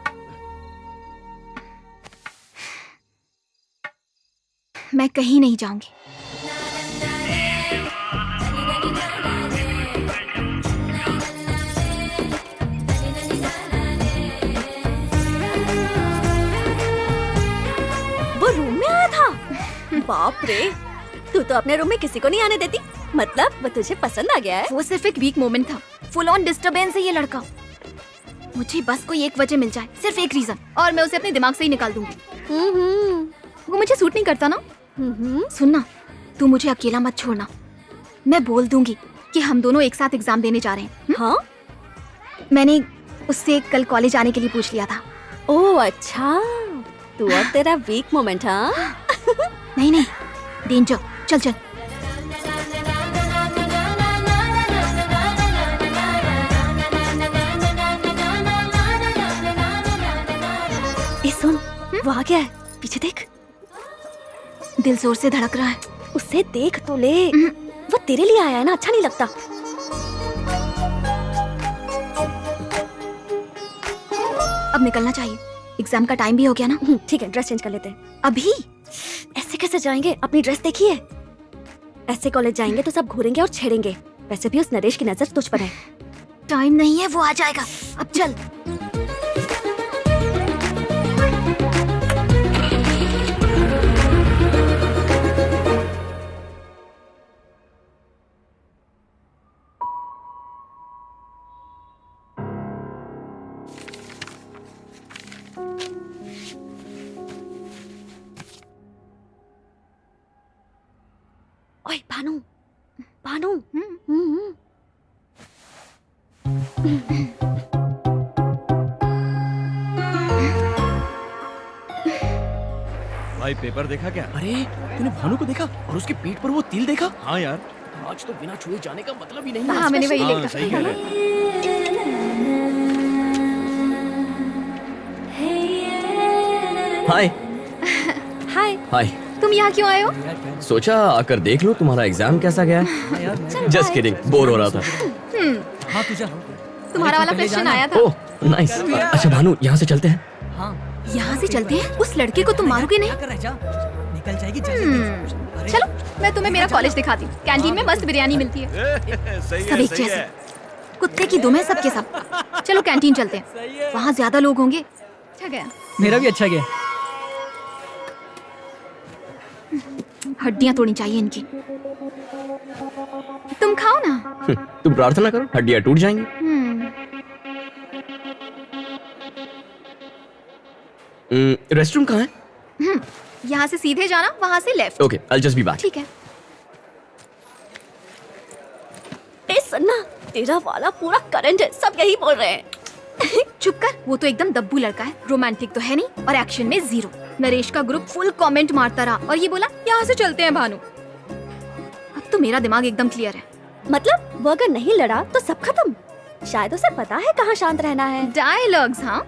मैं कहीं नहीं जाऊंगी। वो रूम में आया था? बाप रे, तू तो अपने रूम में किसी को नहीं आने देती। मतलब वो तुझे पसंद आ गया है? वो सिर्फ एक वीक मोमेंट था। फुल ऑन डिस्टरबेंस है ये लड़का। मुझे बस कोई एक वजह मिल जाए, सिर्फ एक रीजन, और मैं उसे अपने दिमाग से ही निकाल दूंगी। वो मुझे सूट नहीं करता ना। सुनना, तू मुझे अकेला मत छोड़ना। मैं बोल दूंगी कि हम दोनों एक साथ एग्जाम देने जा रहे हैं। हाँ? मैंने उससे कल कॉलेज आने के लिए पूछ लिया था। ओह अच्छा, तू और तेरा वीक मोमेंट। हाँ? नहीं नहीं, डेंजर। चल चल। ए सुन, वो आ गया है, पीछे देख। दिल जोर से धड़क रहा है। उसे देख तो ले, वो तेरे लिए आया है ना, अच्छा नहीं लगता। अब निकलना चाहिए, एग्जाम का टाइम भी हो गया ना। ठीक है, ड्रेस चेंज कर लेते हैं। अभी? ऐसे कैसे जाएंगे? अपनी ड्रेस देखिए। ऐसे कॉलेज जाएंगे तो सब घूरेंगे और छेड़ेंगे। वैसे भी उस नरेश की नजर तुझ पर है। टाइम नहीं है, वो आ जाएगा। अब चल। ओए भानु, भानु। भाई पेपर देखा क्या? अरे तूने भानु को देखा और उसके पीठ पर वो तिल देखा? हाँ यार। आज तो बिना छुए जाने का मतलब ही नहीं। हाँ, मैंने वही हाँ, लिखा। सही कह रहे हैं। हाय। हाय। हाय। तुम यहाँ क्यों आए हो? सोचा आकर देख लो तुम्हारा एग्जाम कैसा गया है। जस्ट किडिंग, बोर हो रहा था। हाँ तुझा तुम्हारा वाला क्वेश्चन आया था। Oh nice. अच्छा भानु, यहाँ से चलते हैं। यहाँ से चलते हैं? उस लड़के को तुम मारोगे नहीं? निकल जाएगी। चलो, मैं तुम्हें मेरा कॉलेज दिखाती हूँ। कैंटीन में मस्त बिरयानी मिलती है। सब एक जैसे, कुत्ते की दुम है सबके सब। चलो कैंटीन चलते हैं, वहाँ ज्यादा लोग होंगे। अच्छा गया। मेरा भी अच्छा गया। हड्डियाँ तोड़नी चाहिए इनकी। तुम खाओ ना। तुम प्रार्थना करो, हड्डियाँ टूट जाएंगी। रेस्टरूम कहाँ है? यहाँ से सीधे जाना, वहाँ से left. Okay, I'll just be back. ठीक है। ए सन्ना, तेरा वाला पूरा करंट है, सब यही बोल रहे हैं। चुप कर, वो तो एकदम दब्बू लड़का है। रोमांटिक तो है नहीं और एक्शन में जीरो। नरेश का ग्रुप फुल कमेंट मारता रहा और ये बोला यहाँ से चलते हैं भानु। अब तो मेरा दिमाग एकदम क्लियर है। मतलब वो अगर नहीं लड़ा तो सब खत्म। शायद उसे पता है कहाँ शांत रहना है। डायलॉग्स, हाँ।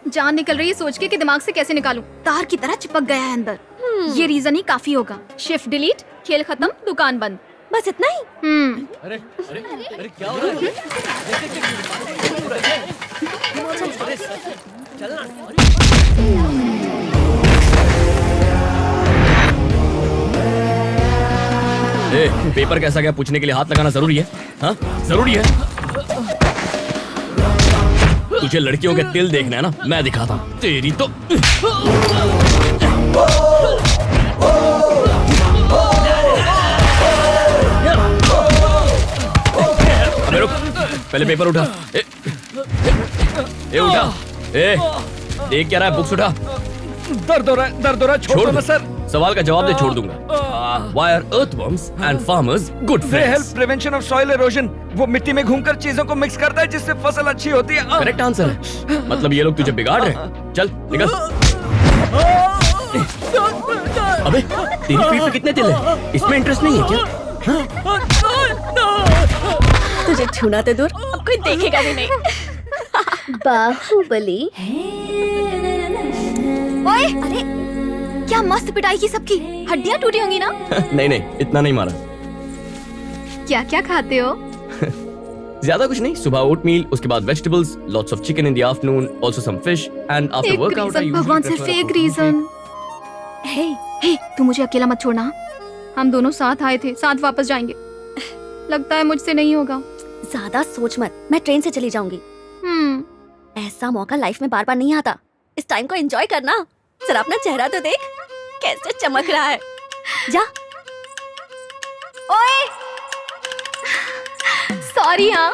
जान निकल रही है सोच के कि दिमाग से कैसे निकालूं। तार की तरह चिपक गया है अंदर। ये रीजन ही काफी होगा। शिफ्ट डिलीट, खेल खत्म, दुकान बंद, बस इतना ही। अरे अरे अरे क्या हो रहा है? पेपर कैसा गया पूछने के लिए हाथ लगाना जरूरी है? हाँ जरूरी है। तुझे लड़कियों के तिल देखना है ना, मैं दिखाता हूँ तेरी तो। अबे रुक, पहले पेपर उठा। ए उठा। देख क्या रहा है, बुक्स उठा। दर्द हो रहा है, छोड़ दो ना सर। सवाल का जवाब दे, छोड़ दूंगा। Why are earthworms and farmers good They friends? help prevention of soil erosion. वो मिट्टी में घूमकर चीजों को मिक्स करता है जिससे फसल अच्छी होती है। करेक्ट आंसर है। मतलब ये लोग तुझे बिगाड़ रहे हैं। चल निकल। अबे तेरी पीठ पे कितने तिल हैं? इसमें इंटरेस्ट नहीं है क्या? तुझे छूना तो दूर, अब कोई देखेगा भी नहीं। बाहुबली। ओए, अरे क्या मस्त पिटाई की सबकी, हड्डियां टूटी होंगी ना। नहीं नहीं, इतना नहीं मारा। क्या क्या खाते हो? ज्यादा कुछ नहीं, सुबह ओटमील, उसके बाद vegetables, lots of chicken in the afternoon, also some fish and after workout I usually भगवान सिर्फ एक रीजन। हे, तू मुझे अकेला मत छोड़ना। हम दोनों साथ आए थे, साथ वापस जाएंगे। लगता है मुझसे नहीं होगा। ज्यादा सोच मत, मैं ट्रेन से चली जाऊंगी। ऐसा मौका लाइफ में बार बार नहीं आता। इस टाइम को एंजॉय करना। जरा अपना चेहरा तो देख, कैसे चमक रहा है। जा। ओए, सॉरी। हाँ,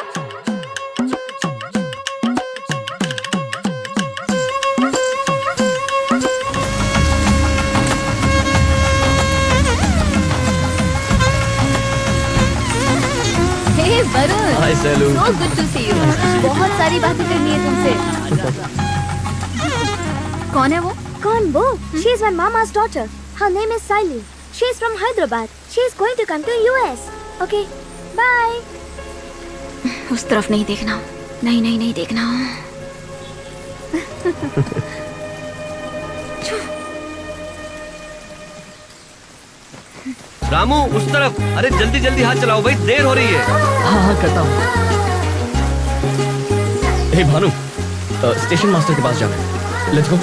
वरुण, हाय Selu. so good to see you। बहुत सारी बातें करनी है तुमसे। कौन है वो? कौन वो? She is my mama's daughter. Her name is Saili. She is from Hyderabad. She is going to come to US. Okay, bye. उस तरफ नहीं देखना। नहीं नहीं नहीं देखना। रामू उस तरफ, अरे जल्दी जल्दी हाथ चलाओ भाई, देर हो रही है। हाँ करता हूँ। हे भानु, स्टेशन मास्टर के पास जाना है। Let's go.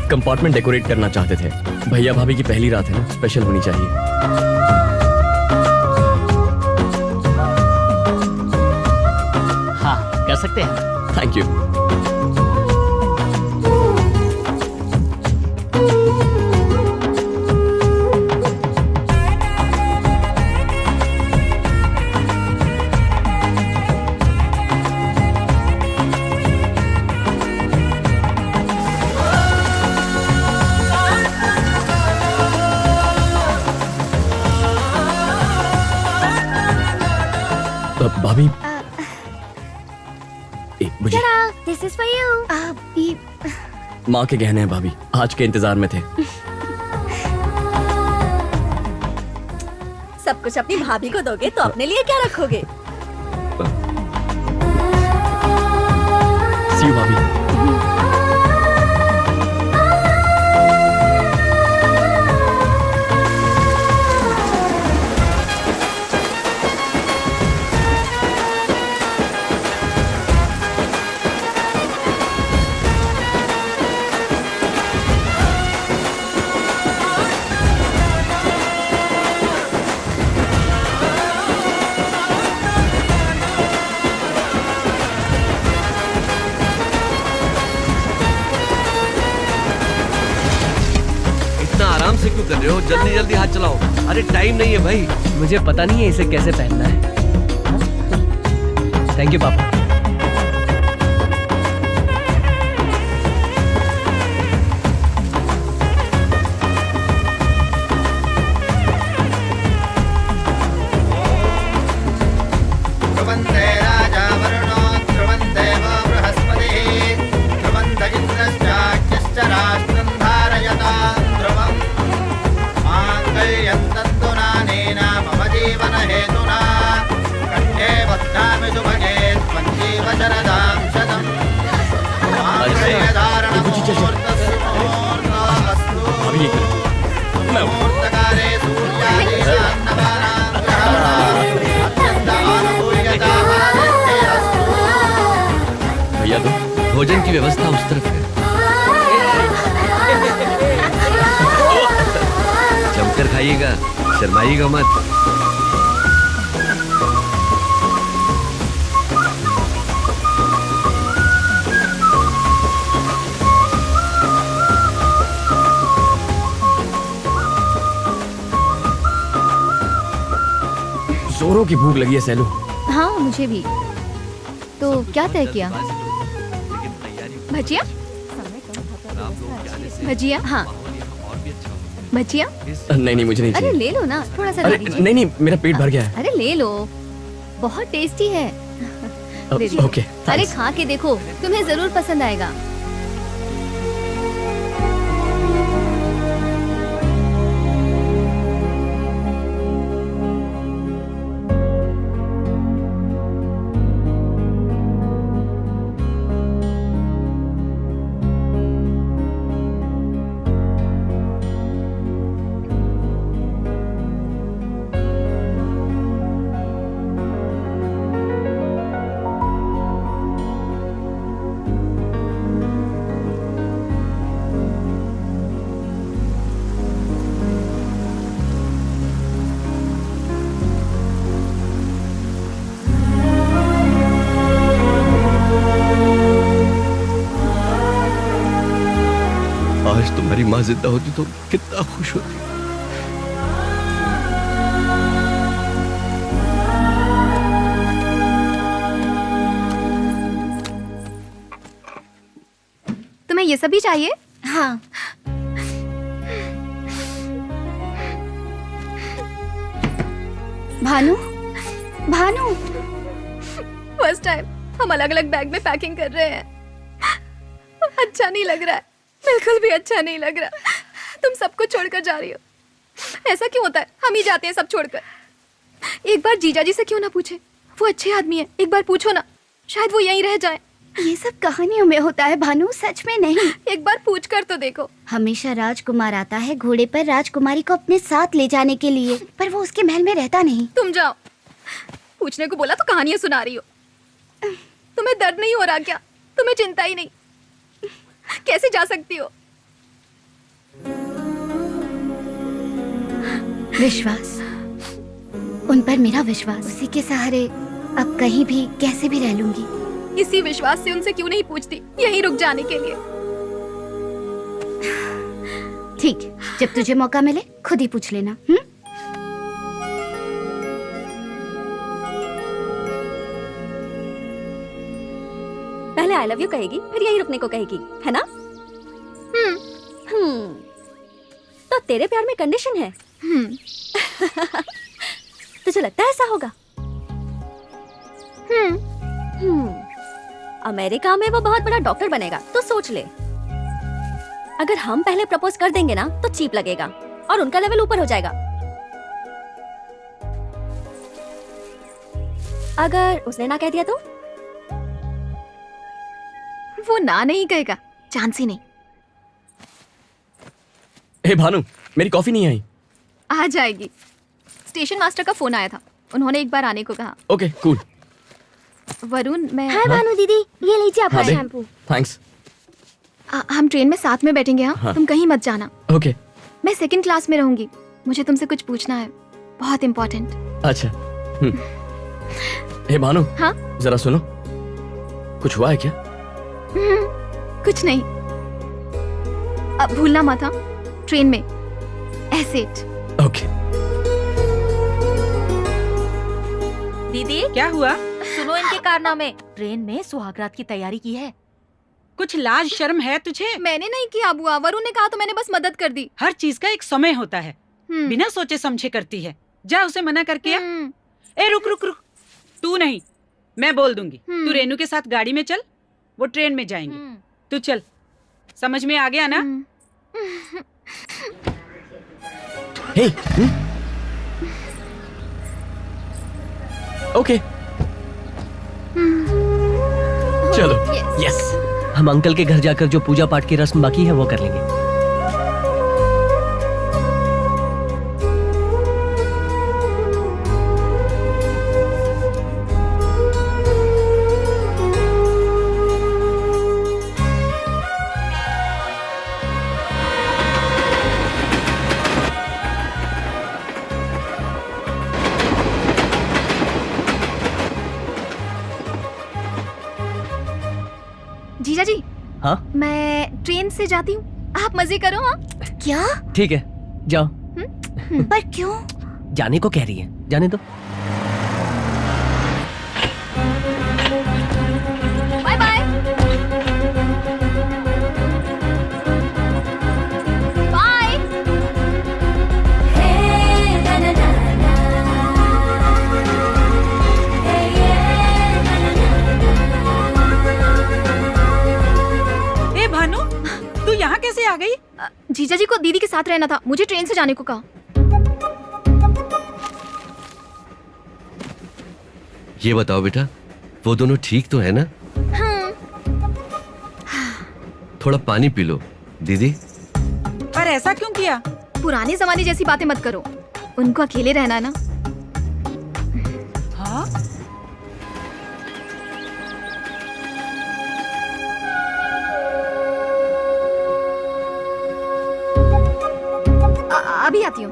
कंपार्टमेंट डेकोरेट करना चाहते थे। भैया भाभी की पहली रात है ना, स्पेशल होनी चाहिए। हाँ, कर सकते हैं। Thank you. भाभी, मुझे This is for you। माँ के गहने हैं भाभी, आज के इंतजार में थे। सब कुछ अपनी भाभी को दोगे तो अपने लिए क्या रखोगे? See you, भाभी। आराम से क्यों कर रहे हो? जल्दी जल्दी हाथ चलाओ। अरे टाइम नहीं है भाई। मुझे पता नहीं है इसे कैसे पहनना है। थैंक यू पापा। भैया तो भोजन की व्यवस्था उस तरफ है। जमकर खाइएगा, शर्माइएगा मत। जोरों की भूख लगी है सैलू। हाँ, मुझे भी। तो क्या तय किया? भजिया? भजिया? हाँ, भजिया? नहीं नहीं, मुझे नहीं अरे चाहिए। ले लो ना, थोड़ा सा अरे दे दीजिए। नहीं नहीं, मेरा पेट भर गया है। अरे ले लो, बहुत टेस्टी है। लीजिए। ओके, अरे थैंक्स। खा के देखो, तुम्हें जरूर पसंद आएगा। काश तुम्हारी माँ जिंदा होती तो कितना खुश होती। तुम्हें ये सब भी चाहिए? हाँ। भानु, भानु, फर्स्ट टाइम हम अलग अलग बैग में पैकिंग कर रहे हैं। अच्छा नहीं लग रहा है, बिल्कुल भी अच्छा नहीं लग रहा। तुम सबको छोड़कर जा रही हो। ऐसा क्यों होता है? हम ही जाते हैं सब छोड़कर। एक बार जीजा जी से क्यों ना पूछे, वो अच्छे आदमी है, एक बार पूछो ना, शायद वो यहीं रह जाए। ये सब कहानियों में होता है भानु, सच में नहीं। एक बार पूछ कर तो देखो। हमेशा राजकुमार आता है घोड़े पर राजकुमारी को अपने साथ ले जाने के लिए, पर वो उसके महल में रहता नहीं। तुम जाओ। पूछने को बोला तो कहानियां सुना रही हो। तुम्हें दर्द नहीं हो रहा क्या? तुम्हें चिंता ही नहीं? कैसे जा सकती हो? विश्वास, उन पर मेरा विश्वास, उसी के सहारे अब कहीं भी कैसे भी रह लूंगी। इसी विश्वास से उनसे क्यों नहीं पूछती यहीं रुक जाने के लिए? ठीक, जब तुझे मौका मिले खुद ही पूछ लेना। पहले आई लव यू कहेगी, फिर यहीं रुकने को कहेगी, है ना? तो तेरे प्यार में कंडीशन है। तुझे लगता है ऐसा होगा? अमेरिका में वो बहुत बड़ा डॉक्टर बनेगा, तो सोच ले। अगर हम पहले प्रपोज कर देंगे ना तो चीप लगेगा और उनका लेवल ऊपर हो जाएगा। अगर उसने ना कह दिया तो? वो ना नहीं कहेगा, चांस ही नहीं। हे भानु, मेरी कॉफी नहीं आई। आ जाएगी। स्टेशन मास्टर का फोन आया था, उन्होंने एक बार आने को कहा। Okay cool. वरुण, मैं हाय भानु दीदी, ये लीजिए आपका शैम्पू। थैंक्स। हम ट्रेन में साथ में बैठेंगे। हाँ? तुम कहीं मत जाना। ओके। मैं सेकंड क्लास में रहूंगी, मुझे तुमसे कुछ पूछना है, बहुत इम्पोर्टेंट। अच्छा। हे भानु। हाँ? जरा सुनो, कुछ हुआ है क्या? कुछ नहीं। अब भूलना मत, हाँ? ट्रेन में एसिड। ओके। दीदी क्या हुआ? सुनो इनके कारनामे। ट्रेन में सुहागरात की तैयारी की है। कुछ लाज शर्म है तुझे? मैंने नहीं किया बुआ, वरुण ने कहा तो मैंने बस मदद कर दी। हर चीज का एक समय होता है, बिना सोचे समझे करती है। जा उसे मना करके आ। ए रुक रुक रुक, तू नहीं, मैं बोल दूंगी। तू रेनू के साथ गाड़ी में चल, वो ट्रेन में जाएंगे। तू चल, समझ में आ गया ना? हे, ओके, चलो। यस, हम अंकल के घर जाकर जो पूजा पाठ की रस्म बाकी है वो कर लेंगे। जीजा जी। हाँ? मैं ट्रेन से जाती हूँ, आप मजे करो। हाँ? क्या? ठीक है, जाओ। पर क्यों? जाने को कह रही है, जाने दो। Bye bye. बाय। ए भानु, तू यहाँ कैसे आ गई? जीजा जी को दीदी के साथ रहना था, मुझे ट्रेन से जाने को कहा। ये बताओ बेटा, वो दोनों ठीक तो है ना? थोड़ा पानी पी लो दीदी। पर ऐसा क्यों किया? पुराने जमाने जैसी बातें मत करो, उनको अकेले रहना है ना। हाँ? अभी आती हूँ।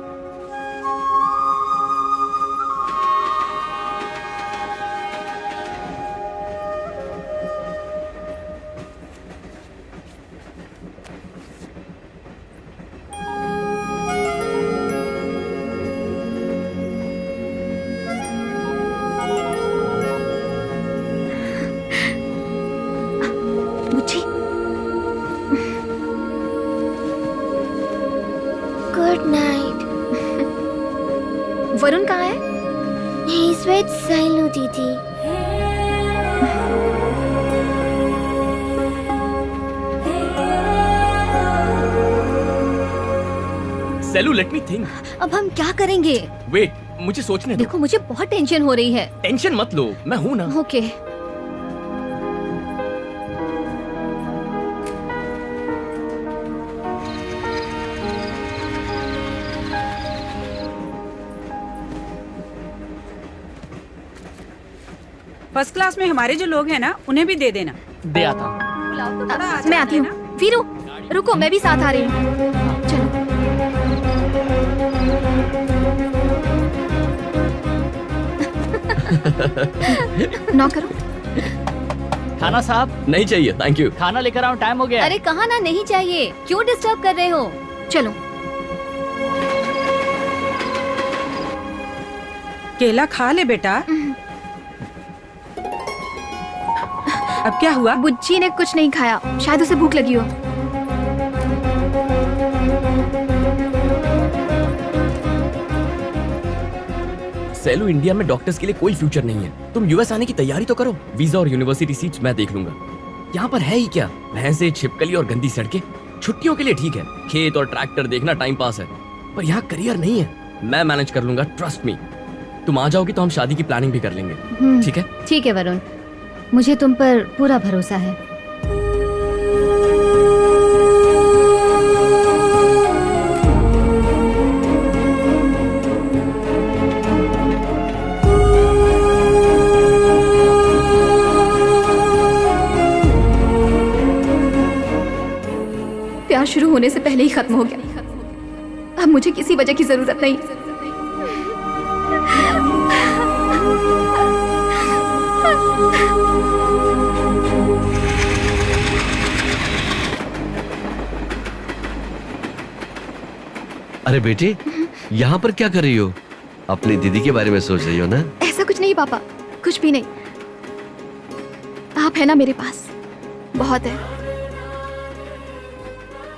Good night. वरुण कहाँ है? He's with सहेलू दीदी। Selu, let me think. अब हम क्या करेंगे? वेट, मुझे सोचने दो। देखो मुझे बहुत टेंशन हो रही है। टेंशन मत लो, मैं हूं ना। ओके। फर्स्ट क्लास में हमारे जो लोग हैं ना, उन्हें भी दे देना। दे आता हूँ। मैं आती हूँ। वीरू, रुको, मैं भी साथ आ रही हूँ। चलो। नॉक करो। खाना साहब? नहीं चाहिए, थैंक यू। खाना लेकर आओ, टाइम हो गया। अरे कहा ना नहीं चाहिए, क्यों डिस्टर्ब कर रहे हो? चलो। केला खा ले बेटा। अब क्या हुआ? बुच्ची ने कुछ नहीं खाया, शायद उसे भूख लगी हो। सेलू, इंडिया में डॉक्टर्स के लिए कोई फ्यूचर नहीं है। तुम यूएस आने की तैयारी तो करो। वीजा और यूनिवर्सिटी सीट्स मैं देख लूंगा। यहाँ पर है ही क्या, भैंसे, छिपकली और गंदी सड़कें। छुट्टियों के लिए ठीक है, खेत और ट्रैक्टर देखना टाइम पास है, पर यहाँ करियर नहीं है। मैं मैनेज कर लूंगा, ट्रस्ट मी। तुम आ जाओगी तो हम शादी की प्लानिंग भी कर लेंगे, ठीक है? ठीक है वरुण, मुझे तुम पर पूरा भरोसा है। प्यार शुरू होने से पहले ही खत्म हो गया। अब मुझे किसी वजह की जरूरत नहीं। अरे बेटी, यहाँ पर क्या कर रही हो? अपनी दीदी के बारे में सोच रही हो ना? ऐसा कुछ नहीं पापा, कुछ भी नहीं। आप है ना मेरे पास, बहुत है।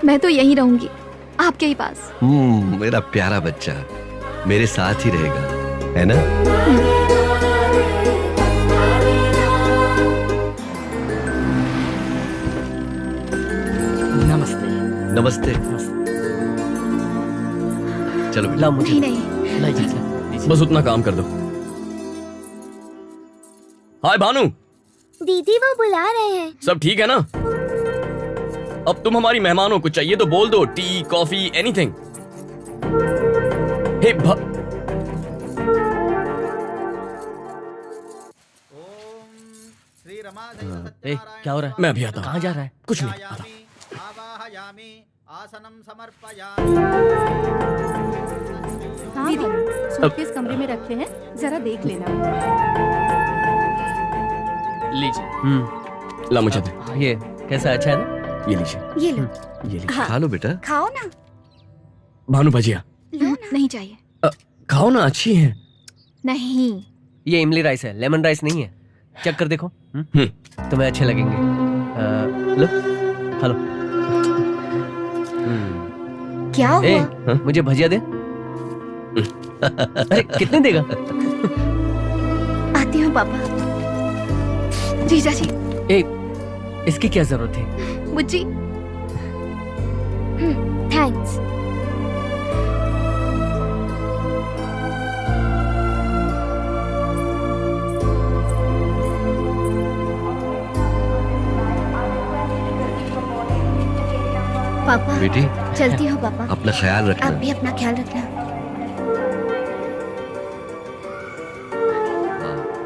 मैं तो यहीं रहूंगी, आपके ही पास। मेरा प्यारा बच्चा मेरे साथ ही रहेगा, है ना? नमस्ते। नमस्ते। चलो बेटा। ला मुझे। नहीं लाइए। बस उतना काम कर दो। हाय भानु। दीदी वो बुला रहे हैं। सब ठीक है ना? अब तुम हमारी मेहमान हो, कुछ चाहिए तो बोल दो, टी, कॉफी, एनीथिंग। हे क्या हो रहा है? मैं अभी आता हूँ। कहाँ जा रहा है? कुछ नहीं, आता। दीदी, सूटकेस कमरे में रखे हैं, जरा देख लेना। लीजिए। ला मुझे दे। ये कैसा, अच्छा है ना? ये लीजिए, ये लो, ये लीजिए। खा लो बेटा। खाओ ना। भानु भजिया नहीं चाहिए। खाओ ना, अच्छी है। नहीं। ये इमली राइस है, लेमन राइस नहीं है। चेक कर देखो, तुम्हें अच्छे लगेंगे। लो, हेलो। क्या ए, हुआ? मुझे भजिया दे। अरे कितने देगा? आती हूँ पापा। जीजा जी। ए, इसकी क्या जरूरत है? बुच्ची। थैंक्स। पापा, बेटी, चलती हो पापा। अपना ख्याल आप रखना। भी अपना ख्याल रखना।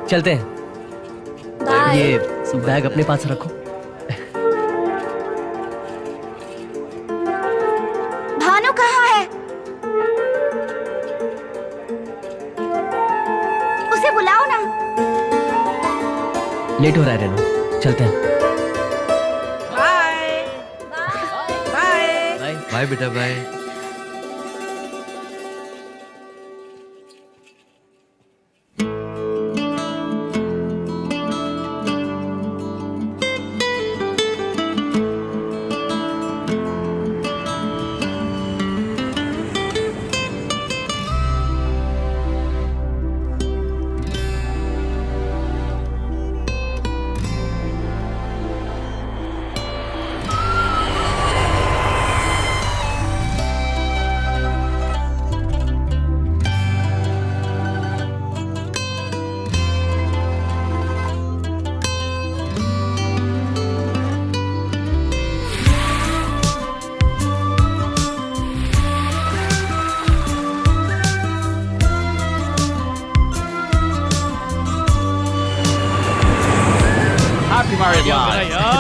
चलते हैं। बाय। ये बैग अपने पास रखो। भानु कहाँ है? उसे बुलाओ ना। लेट हो रहा है रेनू, चलते हैं। Bye bye. बाय। बाय बेटा, bye.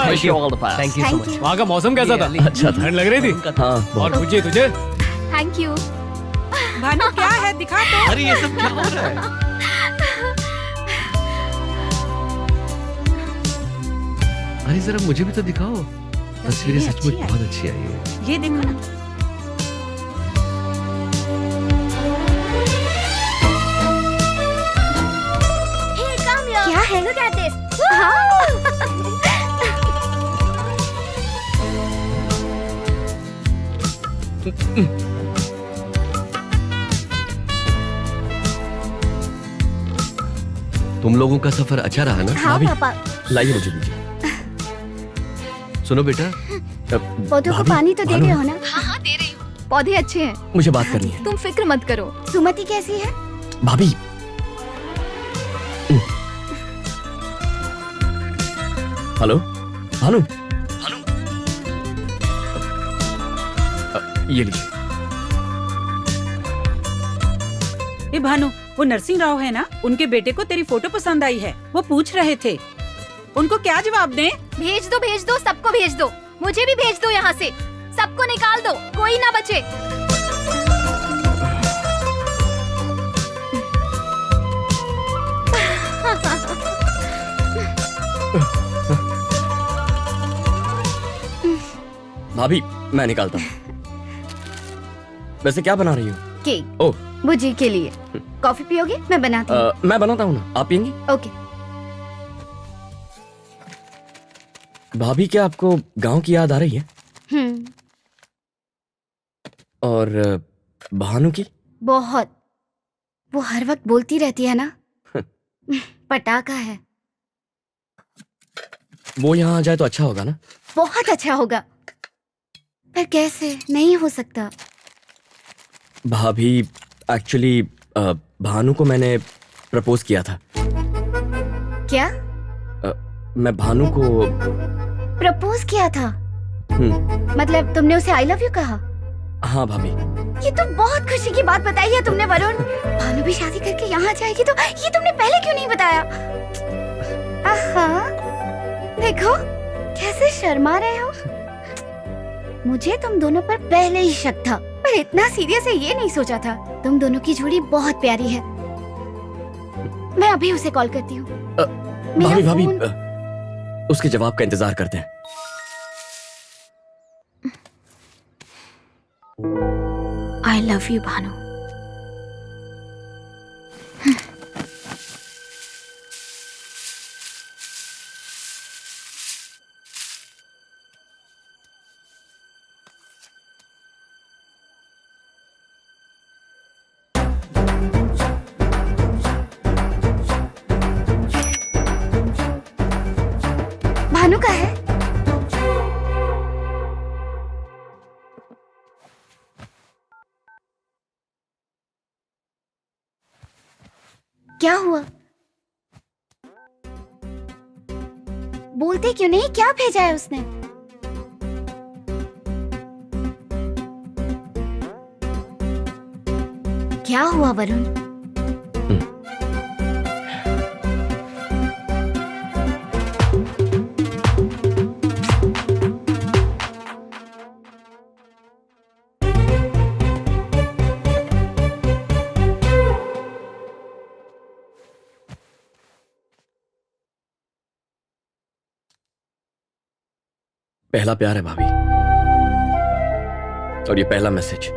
Bye. Wish you all the best. Thank you so Thank much. you. वहाँ का मौसम कैसा था? अच्छा था। ठंड लग रही थी? हाँ और तुझे तुझे? Thank you. भानु क्या है, दिखा तो। अरे ये सब क्या हो रहा है? अरे जरा मुझे भी तो दिखाओ। तस्वीरें सचमुच अच्छी है। बहुत अच्छी आई है। ये देखो ना। क्या है? Look at this. तुम लोगों का सफर अच्छा रहा ना? हाँ पापा, लाइए मुझे दीजिए। सुनो बेटा, पौधों को भाभी, पानी तो दे भानु। रहे हो ना? हाँ हाँ दे रही हूँ। पौधे अच्छे हैं, मुझे बात करनी है। तुम फिक्र मत करो। सुमति कैसी है? भाभी हेलो भानु, भानु ये लीजिए। ए भानु, वो नरसिंह राव है ना, उनके बेटे को तेरी फोटो पसंद आई है, वो पूछ रहे थे। उनको क्या जवाब दें? भेज दो, सबको भेज दो। मुझे भी भेज दो यहाँ से। सबको निकाल दो, कोई ना बचे। भाभी मैं निकालता हूँ। वैसे क्या बना रही हो? केक। ओह बुजी के लिए। कॉफी पियोगे? मैं बनाती हूँ। मैं बनाता हूँ ना, आप पियेंगी? ओके। भाभी क्या आपको गांव की याद आ रही है? और भानु की? बहुत। वो हर वक्त बोलती रहती है ना। पटाखा है। वो यहाँ आ जाए तो अच्छा होगा ना? बहुत अच्छा होगा, पर कैसे? नहीं हो सकता। भाभी एक्चुअली भानु को मैंने प्रपोज किया था। क्या? मैं भानु को प्रपोज किया था? मतलब तुमने उसे आई लव यू कहा? हाँ भाभी। ये तो बहुत खुशी की बात बताई है तुमने वरुण। भानु भी शादी करके यहाँ जाएगी तो ये तुमने पहले क्यों नहीं बताया? आहा, देखो कैसे शर्मा रहे हो। मुझे तुम दोनों पर पहले ही शक था, पर इतना सीरियस है ये नहीं सोचा था। तुम दोनों की जोड़ी बहुत प्यारी है। मैं अभी उसे कॉल करती हूँ। भाभी भाभी उसके जवाब का इंतजार करते हैं। I love you, Bhanu. Bhanu का है? क्या हुआ? बोलते क्यों नहीं? क्या भेजा है उसने? क्या हुआ वरुण? पहला प्यार है भाभी, और ये पहला मैसेज।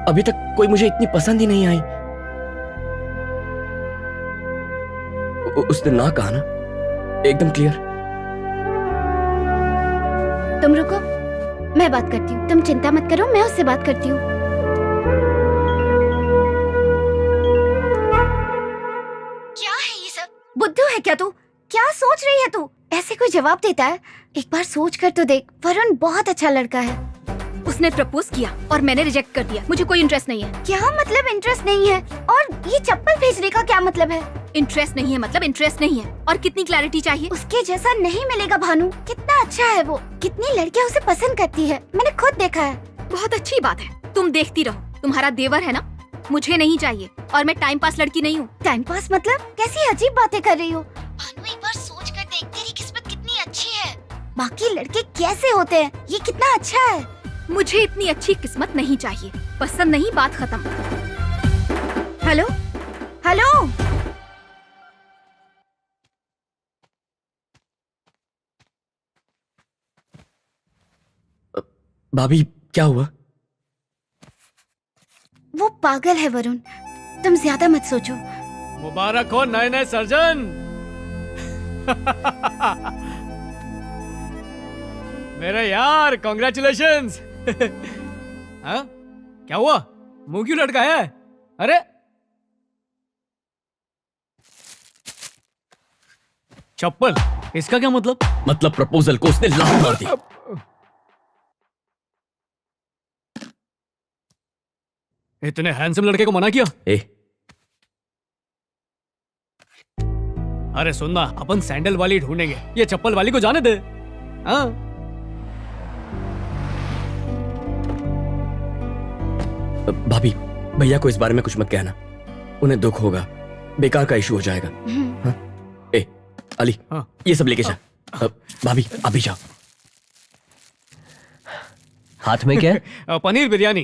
अभी तक कोई मुझे इतनी पसंद ही नहीं आई। उसने ना कहा ना, एकदम क्लियर। तुम रुको, मैं बात करती हूँ। तुम चिंता मत करो, मैं उससे बात करती हूँ। क्या है ये सब? बुद्धू है क्या तू? क्या सोच रही है तू? ऐसे कोई जवाब देता है? एक बार सोच कर तो देख। वरुण बहुत अच्छा लड़का है। उसने प्रपोज किया और मैंने रिजेक्ट कर दिया। मुझे कोई इंटरेस्ट नहीं है। क्या मतलब इंटरेस्ट नहीं है? और ये चप्पल भेजने का क्या मतलब है? इंटरेस्ट नहीं है मतलब इंटरेस्ट नहीं है। और कितनी क्लैरिटी चाहिए? उसके जैसा नहीं मिलेगा भानु। कितना अच्छा है वो। कितनी लड़कियां उसे पसंद करती है, मैंने खुद देखा है। बहुत अच्छी बात है, तुम देखती रहो। तुम्हारा देवर है ना, मुझे नहीं चाहिए। और मैं टाइम पास लड़की नहीं हूँ। टाइम पास मतलब? कैसी अजीब बातें कर रही हो भानु। एक बार सोच बाकी लड़के कैसे होते हैं, ये कितना अच्छा है। मुझे इतनी अच्छी किस्मत नहीं चाहिए। पसंद नहीं, बात खत्म। हेलो हेलो, भाभी क्या हुआ? वो पागल है वरुण, तुम ज्यादा मत सोचो। मुबारक हो नए नए सर्जन। मेरे यार कॉन्ग्रेचुलेशंस। हाँ क्या हुआ, मुंह क्यों लटका है? अरे चप्पल, इसका क्या मतलब? मतलब प्रपोजल को उसने लात मार दी। इतने हैंडसम लड़के को मना किया? अरे सुनना, अपन सैंडल वाली ढूंढेंगे, ये चप्पल वाली को जाने दे। हाँ भाभी भैया को इस बारे में कुछ मत कहना, उन्हें दुख होगा, बेकार का इशू हो जाएगा। हाँ? अली हाँ। ये सब लेके जा। भाभी अभी जाओ। हाथ में क्या है? पनीर बिरयानी।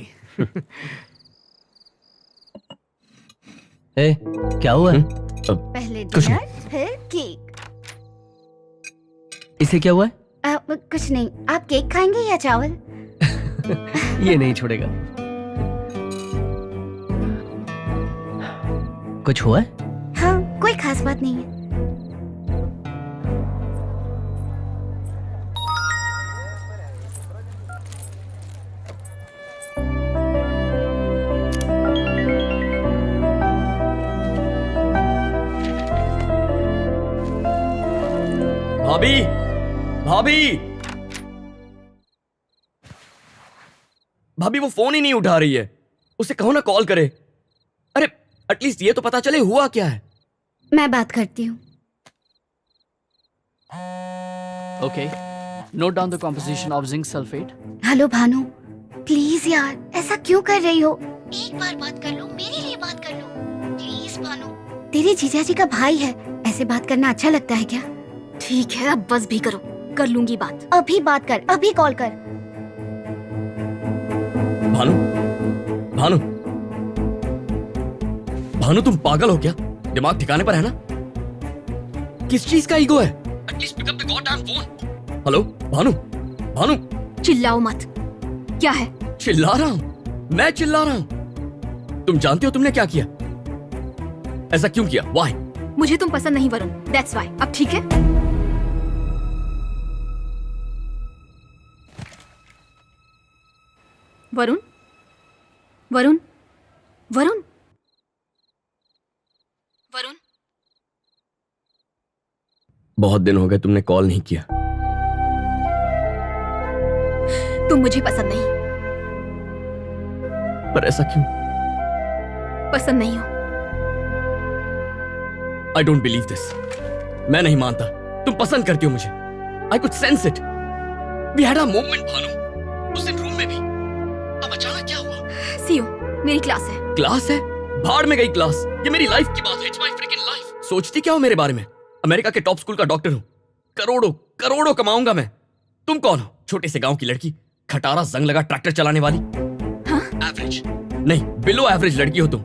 ए, क्या हुआ? पहले डिनर फिर केक। इसे क्या हुआ है? कुछ नहीं, आप केक खाएंगे या चावल? ये नहीं छोड़ेगा। कुछ हुआ है? हाँ, कोई खास बात नहीं है। भाभी भाभी भाभी वो फोन ही नहीं उठा रही है, उसे कहो ना कॉल करे। अरे एटलीस्ट ये तो पता चले हुआ क्या है। मैं बात करती हूँ। Okay, note down the composition of zinc sulphate. Hello Bhanu, please यार ऐसा क्यों कर रही हो? एक बार बात कर लो, मेरे लिए बात कर लो प्लीज भानु। तेरे जीजाजी का भाई है, ऐसे बात करना अच्छा लगता है क्या? ठीक है, अब बस भी करो, कर लूंगी बात। अभी बात कर, अभी कॉल कर। भानु भानु भानु तुम पागल हो क्या? दिमाग ठिकाने पर है ना? किस चीज का ईगो है? At least pick up the goddamn phone. Hello Bhanu Bhanu चिल्लाओ मत। क्या है? चिल्ला रहा हूं, मैं चिल्ला रहा हूं। तुम जानते हो तुमने क्या किया? ऐसा क्यों किया? व्हाई? मुझे तुम पसंद नहीं वरुण, दैट्स व्हाई। अब ठीक है? वरुण वरुण वरुण वरुण, बहुत दिन हो गए तुमने कॉल नहीं किया। तुम मुझे पसंद नहीं। पर ऐसा क्यों? पसंद नहीं हो। I don't believe this. मैं नहीं मानता तुम पसंद करती हो मुझे। I could sense it. We had a moment Bhanu, उस दिन रूम में भी। अब अचानक क्या हुआ? सीओ, मेरी क्लास है। क्लास है? भाड़ में गई क्लास। ये मेरी लाइफ की बात है। It's my fricking life. सोचती क्या हो मेरे बारे में? अमेरिका के टॉप स्कूल का डॉक्टर हूं, करोड़ों करोड़ों कमाऊंगा मैं। तुम कौन हो? छोटे से गांव की लड़की, खटारा जंग लगा ट्रैक्टर चलाने वाली। हाँ? एवरेज नहीं, बिलो एवरेज लड़की हो तुम।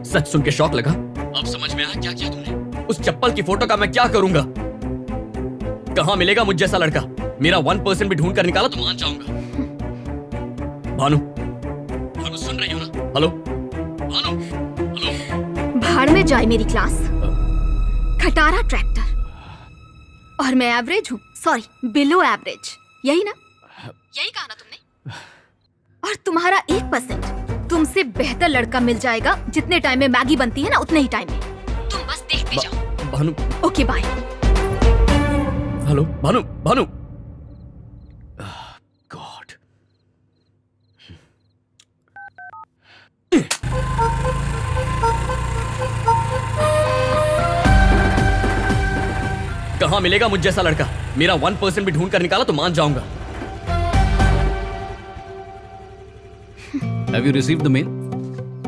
सच सुन के शौक लगा, अब समझ में आया क्या किया तुमने। उस चप्पल की फोटो का मैं क्या करूंगा? कहां मिलेगा मुझ जैसा लड़का? मेरा 1% भी ढूंढ कर निकाला तो मान जाऊंगा। भानु भानु सुन रही हो ना? Hello Bhanu, hello. भाड़ में जाए मेरी क्लास। खटारा ट्रैक्टर, और मैं एवरेज हूँ, सॉरी बिलो एवरेज। यही ना? यही कहा ना तुमने? और तुम्हारा 1%। तुमसे बेहतर लड़का मिल जाएगा। जितने टाइम में मैगी बनती है ना, उतने ही टाइम में। तुम बस देखते जाओ। Bhanu okay bye. Hello Bhanu Bhanu. God. कहां मिलेगा मुझ जैसा लड़का? मेरा 1% भी ढूंढ कर निकाला तो मान जाऊंगा। Have you received the mail?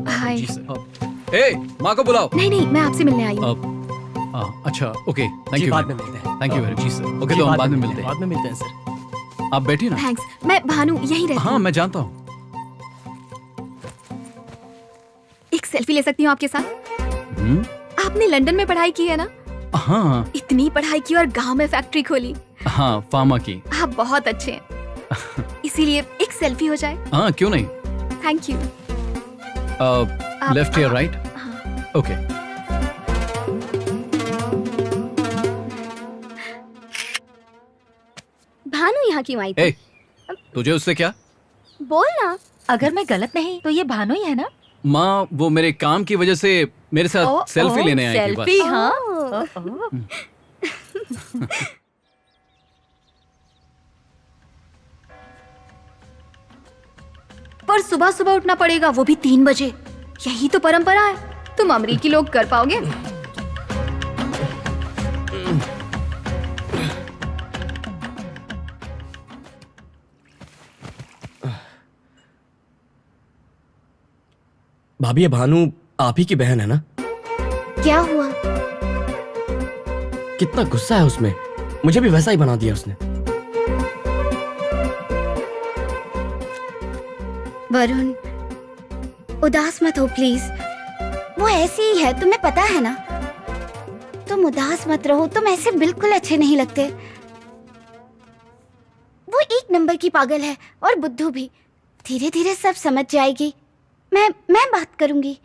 हाय। ए, माँ को बुलाओ। नहीं नहीं, मैं आपसे मिलने आई हूँ। अच्छा, ओके, थैंक जी यू। बाद में मिलते हैं। Thank you very much sir. Okay, तो हम बाद में मिलते हैं। बाद में मिलते हैं सर। आप बैठिए ना। थैंक्स। मैं भानु यहीं रहती हाँ, हूँ। मैं जानता हूँ। एक सेल्फी ले सकती हूँ आपके साथ? आपने लंदन में पढ़ाई की है ना? हाँ इतनी पढ़ाई की और गांव में फैक्ट्री खोली। हाँ, फार्मा की। आप बहुत अच्छे हैं, इसीलिए एक सेल्फी हो जाए। हाँ, क्यों नहीं। Thank you. लेफ्ट या राइट? हाँ। ओके। भानु यहाँ क्यों आई थी? ए, तुझे उससे क्या? बोल ना। अगर मैं गलत नहीं तो ये भानु ही है ना? माँ, वो मेरे काम की वजह से मेरे साथ सेल्फी लेने आई थी बस। सेल्फी, हाँ। पर सुबह सुबह उठना पड़ेगा, वो भी 3 बजे। यही तो परंपरा है। तुम अमरीकी लोग कर पाओगे? भाभी, ये भानु आप ही की बहन है ना? क्या हुआ? कितना गुस्सा है उसमें, मुझे भी वैसा ही बना दिया उसने। वरुण, उदास मत हो प्लीज। वो ऐसी ही है, तुम्हें पता है ना। तुम उदास मत रहो, तुम ऐसे बिल्कुल अच्छे नहीं लगते। वो 1 नंबर की पागल है और बुद्धू भी। धीरे धीरे सब समझ जाएगी। मैं बात करूंगी।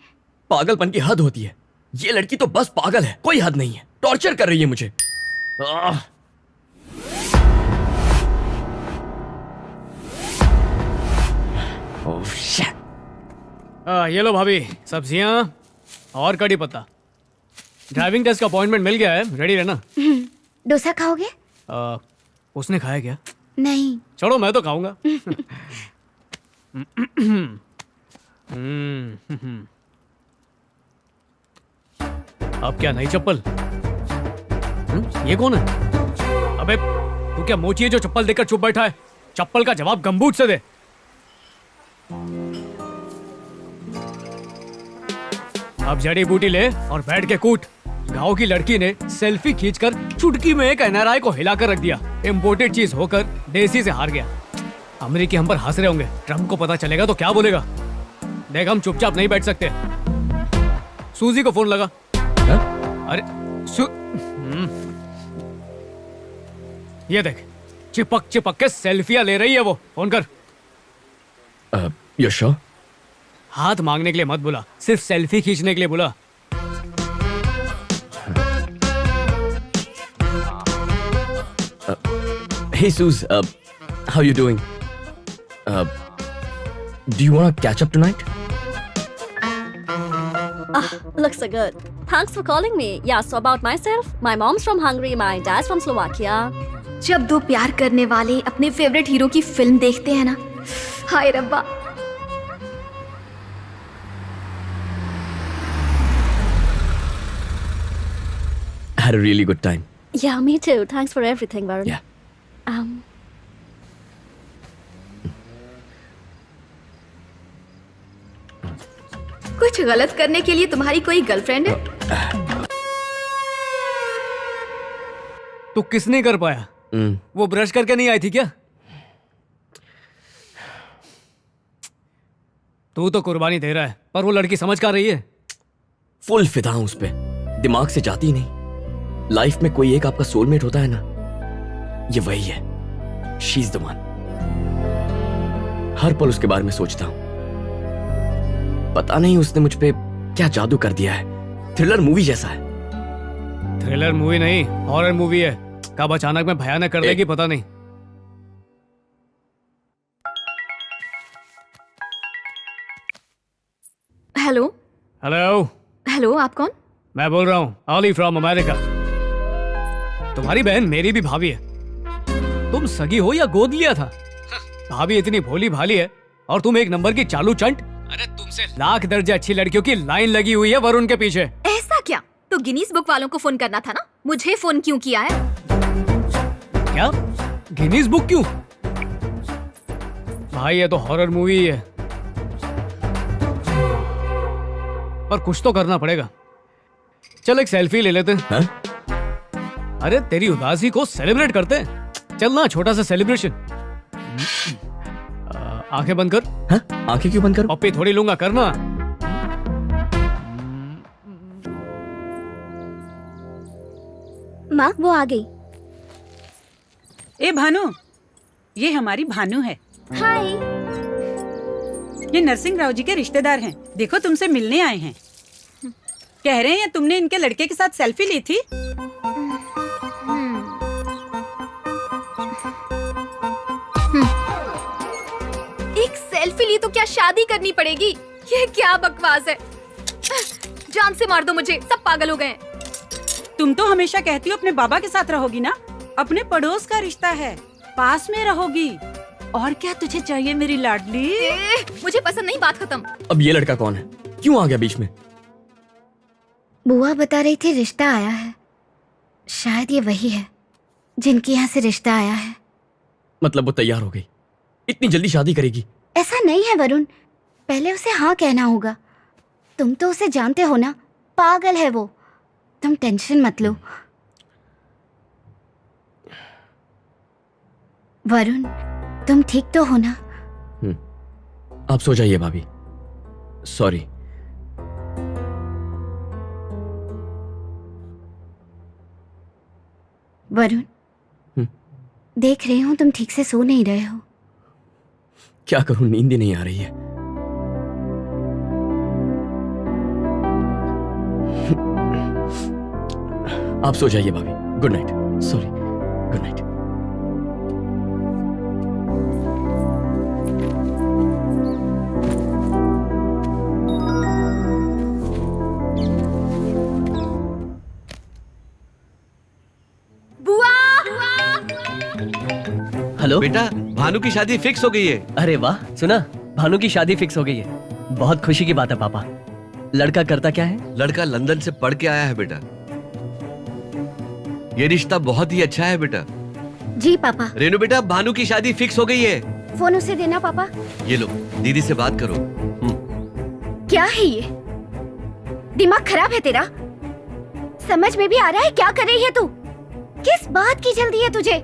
पागलपन की हद होती है। ये लड़की तो बस पागल है, कोई हद नहीं है। टॉर्चर कर रही है मुझे। Oh shit. ये लो भाभी, सब्जियां और कड़ी पत्ता। ड्राइविंग टेस्ट का अपॉइंटमेंट मिल गया है, रेडी रहना। डोसा खाओगे? उसने खाया क्या? नहीं। चलो मैं तो खाऊंगा। अब क्या नई चप्पल? ये कौन है? अबे तू क्या मोची है जो चप्पल देकर चुप बैठा है? चप्पल का जवाब गंबूट से दे। अब जड़ी बूटी ले और बैठ के कूट। गांव की लड़की ने सेल्फी खींचकर चुटकी में एक एनआरआई को हिलाकर रख दिया। इम्पोर्टेड चीज होकर देसी से हार गया। अमेरिकी हम पर हंस रहे होंगे। ट्रम्प को पता चलेगा तो क्या बोलेगा? देख, हम चुपचाप नहीं बैठ सकते। सूजी को फोन लगा। अरे ये देख, चिपक चिपक के सेल्फियां ले रही है वो। फोन कर। You sure? हाथ मांगने के लिए मत बुला, सिर्फ सेल्फी खींचने के लिए बुला। Hey Suze, how you doing? Do you want to catch up tonight? Looks so good. Thanks for calling me. Yeah, so about myself, my mom's from Hungary, my dad's from Slovakia. जब दो प्यार करने वाले अपने favourite hero की film देखते हैं ना, हाय रब्बा। Had a really good time. Yeah, me too. Thanks for everything, Varun. Yeah. कुछ गलत करने के लिए तुम्हारी कोई गर्लफ्रेंड है? तो किसने कर पाया? वो ब्रश करके नहीं आई थी क्या? तू तो कुर्बानी दे रहा है, पर वो लड़की समझ कर रही है। फुल फिदा हूं उस पे, दिमाग से जाती ही नहीं। लाइफ में कोई एक आपका सोलमेट होता है ना, ये वही है। She is the one. हर पल उसके बारे में सोचता हूं। पता नहीं उसने मुझ पे क्या जादू कर दिया है। थ्रिलर मूवी जैसा है। थ्रिलर मूवी नहीं, हॉरर मूवी है। कब अचानक में भयानक कर देगी पता नहीं। हेलो हेलो हेलो, आप कौन? मैं बोल रहा हूँ ऑली फ्रॉम अमेरिका। तुम्हारी बहन मेरी भी भाभी है। तुम सगी हो या गोद लिया था? भाभी इतनी भोली भाली है और तुम एक नंबर की चालू चंट। अरे तुमसे लाख दर्जे अच्छी लड़कियों की लाइन लगी हुई है वरुण के पीछे। ऐसा क्या? तो गिनीज बुक वालों को फोन करना था ना, मुझे फोन क्यों किया है? क्या? गिनीज बुक क्यों? भाई ये तो हॉरर मूवी है, पर कुछ तो करना पड़ेगा। चल एक सेल्फी ले लेते हैं। अरे तेरी उदासी को सेलिब्रेट करते हैं। चल ना, छोटा सा सेलिब्रेशन। आंखें बंद कर। हाँ? आंखें क्यों बंद करूं? पप्पी थोड़ी लूंगा, करना। माँ वो आ गई। ए भानु, ये हमारी भानु है। हाय। ये नरसिंह राव जी के रिश्तेदार हैं। देखो तुमसे मिलने आए हैं। कह रहे हैं तुमने इनके लड़के के साथ सेल्फी ली थी। एक सेल्फी ली तो क्या शादी करनी पड़ेगी? ये क्या बकवास है? जान से मार दो मुझे, सब पागल हो गए हैं। तुम तो हमेशा कहती हो अपने बाबा के साथ रहोगी ना। अपने पड़ोस का रिश्ता है, पास में रहोगी। और क्या तुझे चाहिए मेरी लाडली? मुझे पसंद नहीं, बात खत्म। अब ये लड़का कौन है? क्यों आ गया बीच में? बुआ बता रही थी रिश्ता आया है। शायद ये वही है जिनके यहाँ से रिश्ता आया है। मतलब वो तैयार हो गई? इतनी जल्दी शादी करेगी? ऐसा नहीं है वरुण, पहले उसे हाँ कहना होगा। तुम तो उसे जानते हो ना, पागल है वो। तुम टेंशन मत लो। वरुण, तुम ठीक तो हो ना? आप सो जाइए भाभी। सॉरी। वरुण, देख रही हूँ तुम ठीक से सो नहीं रहे हो। क्या करूं, नींद ही नहीं आ रही है। आप सो जाइए भाभी। Good night. Sorry, good night. Hello बेटा, भानु की शादी फिक्स हो गई है। अरे वाह, सुना? भानु की शादी फिक्स हो गई है। बहुत खुशी की बात है पापा। लड़का करता क्या है? लड़का लंदन से पढ़ के आया है बेटा। ये रिश्ता बहुत ही अच्छा है बेटा। जी पापा। रेनू बेटा, भानु की शादी फिक्स हो गई है। फोन उसे देना पापा। ये लो, दीदी से बात करो। क्या है ये? दिमाग खराब है तेरा? समझ में भी आ रहा है क्या कर रही है तू? किस बात की जल्दी है तुझे?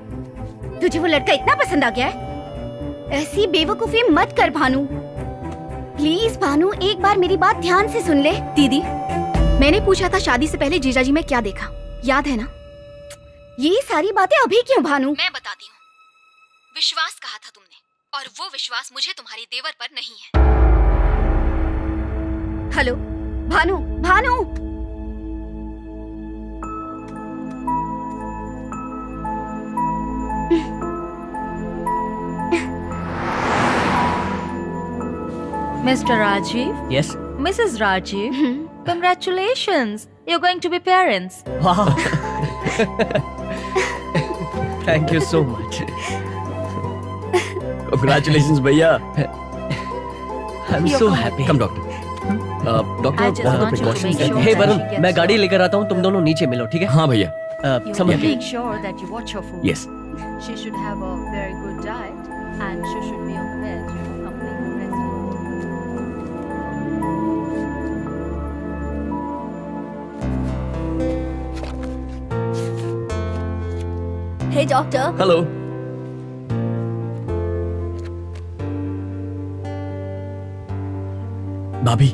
तुझे वो लड़का इतना पसंद आ गया है? ऐसी बेवकूफी मत कर भानु। प्लीज भानु, एक बार मेरी बात ध्यान से सुन ले। दीदी, मैंने पूछा था शादी से पहले जीजाजी में क्या देखा, याद है ना? ये सारी बातें अभी क्यों भानु? मैं बताती हूँ। विश्वास कहा था तुमने, और वो विश्वास मुझे तुम्हारी देवर पर नहीं है। Hello Bhanu, Bhanu. Mr. Rajiv? Yes. Mrs. Rajiv? Congratulations! You're going to be parents. Wow. Thank you so much. Congratulations भैया। I'm so happy. Come doctor। Doctor, I just want you to make sure hey that Varun, she gets मैं गाड़ी लेकर आता हूँ, तुम दोनों नीचे मिलो, ठीक है? हाँ भैया। You समझ will गए? make sure that you watch her food. Yes. She should have a very good diet and she should be on bed, completely rested. Hey doctor. Hello. भाभी,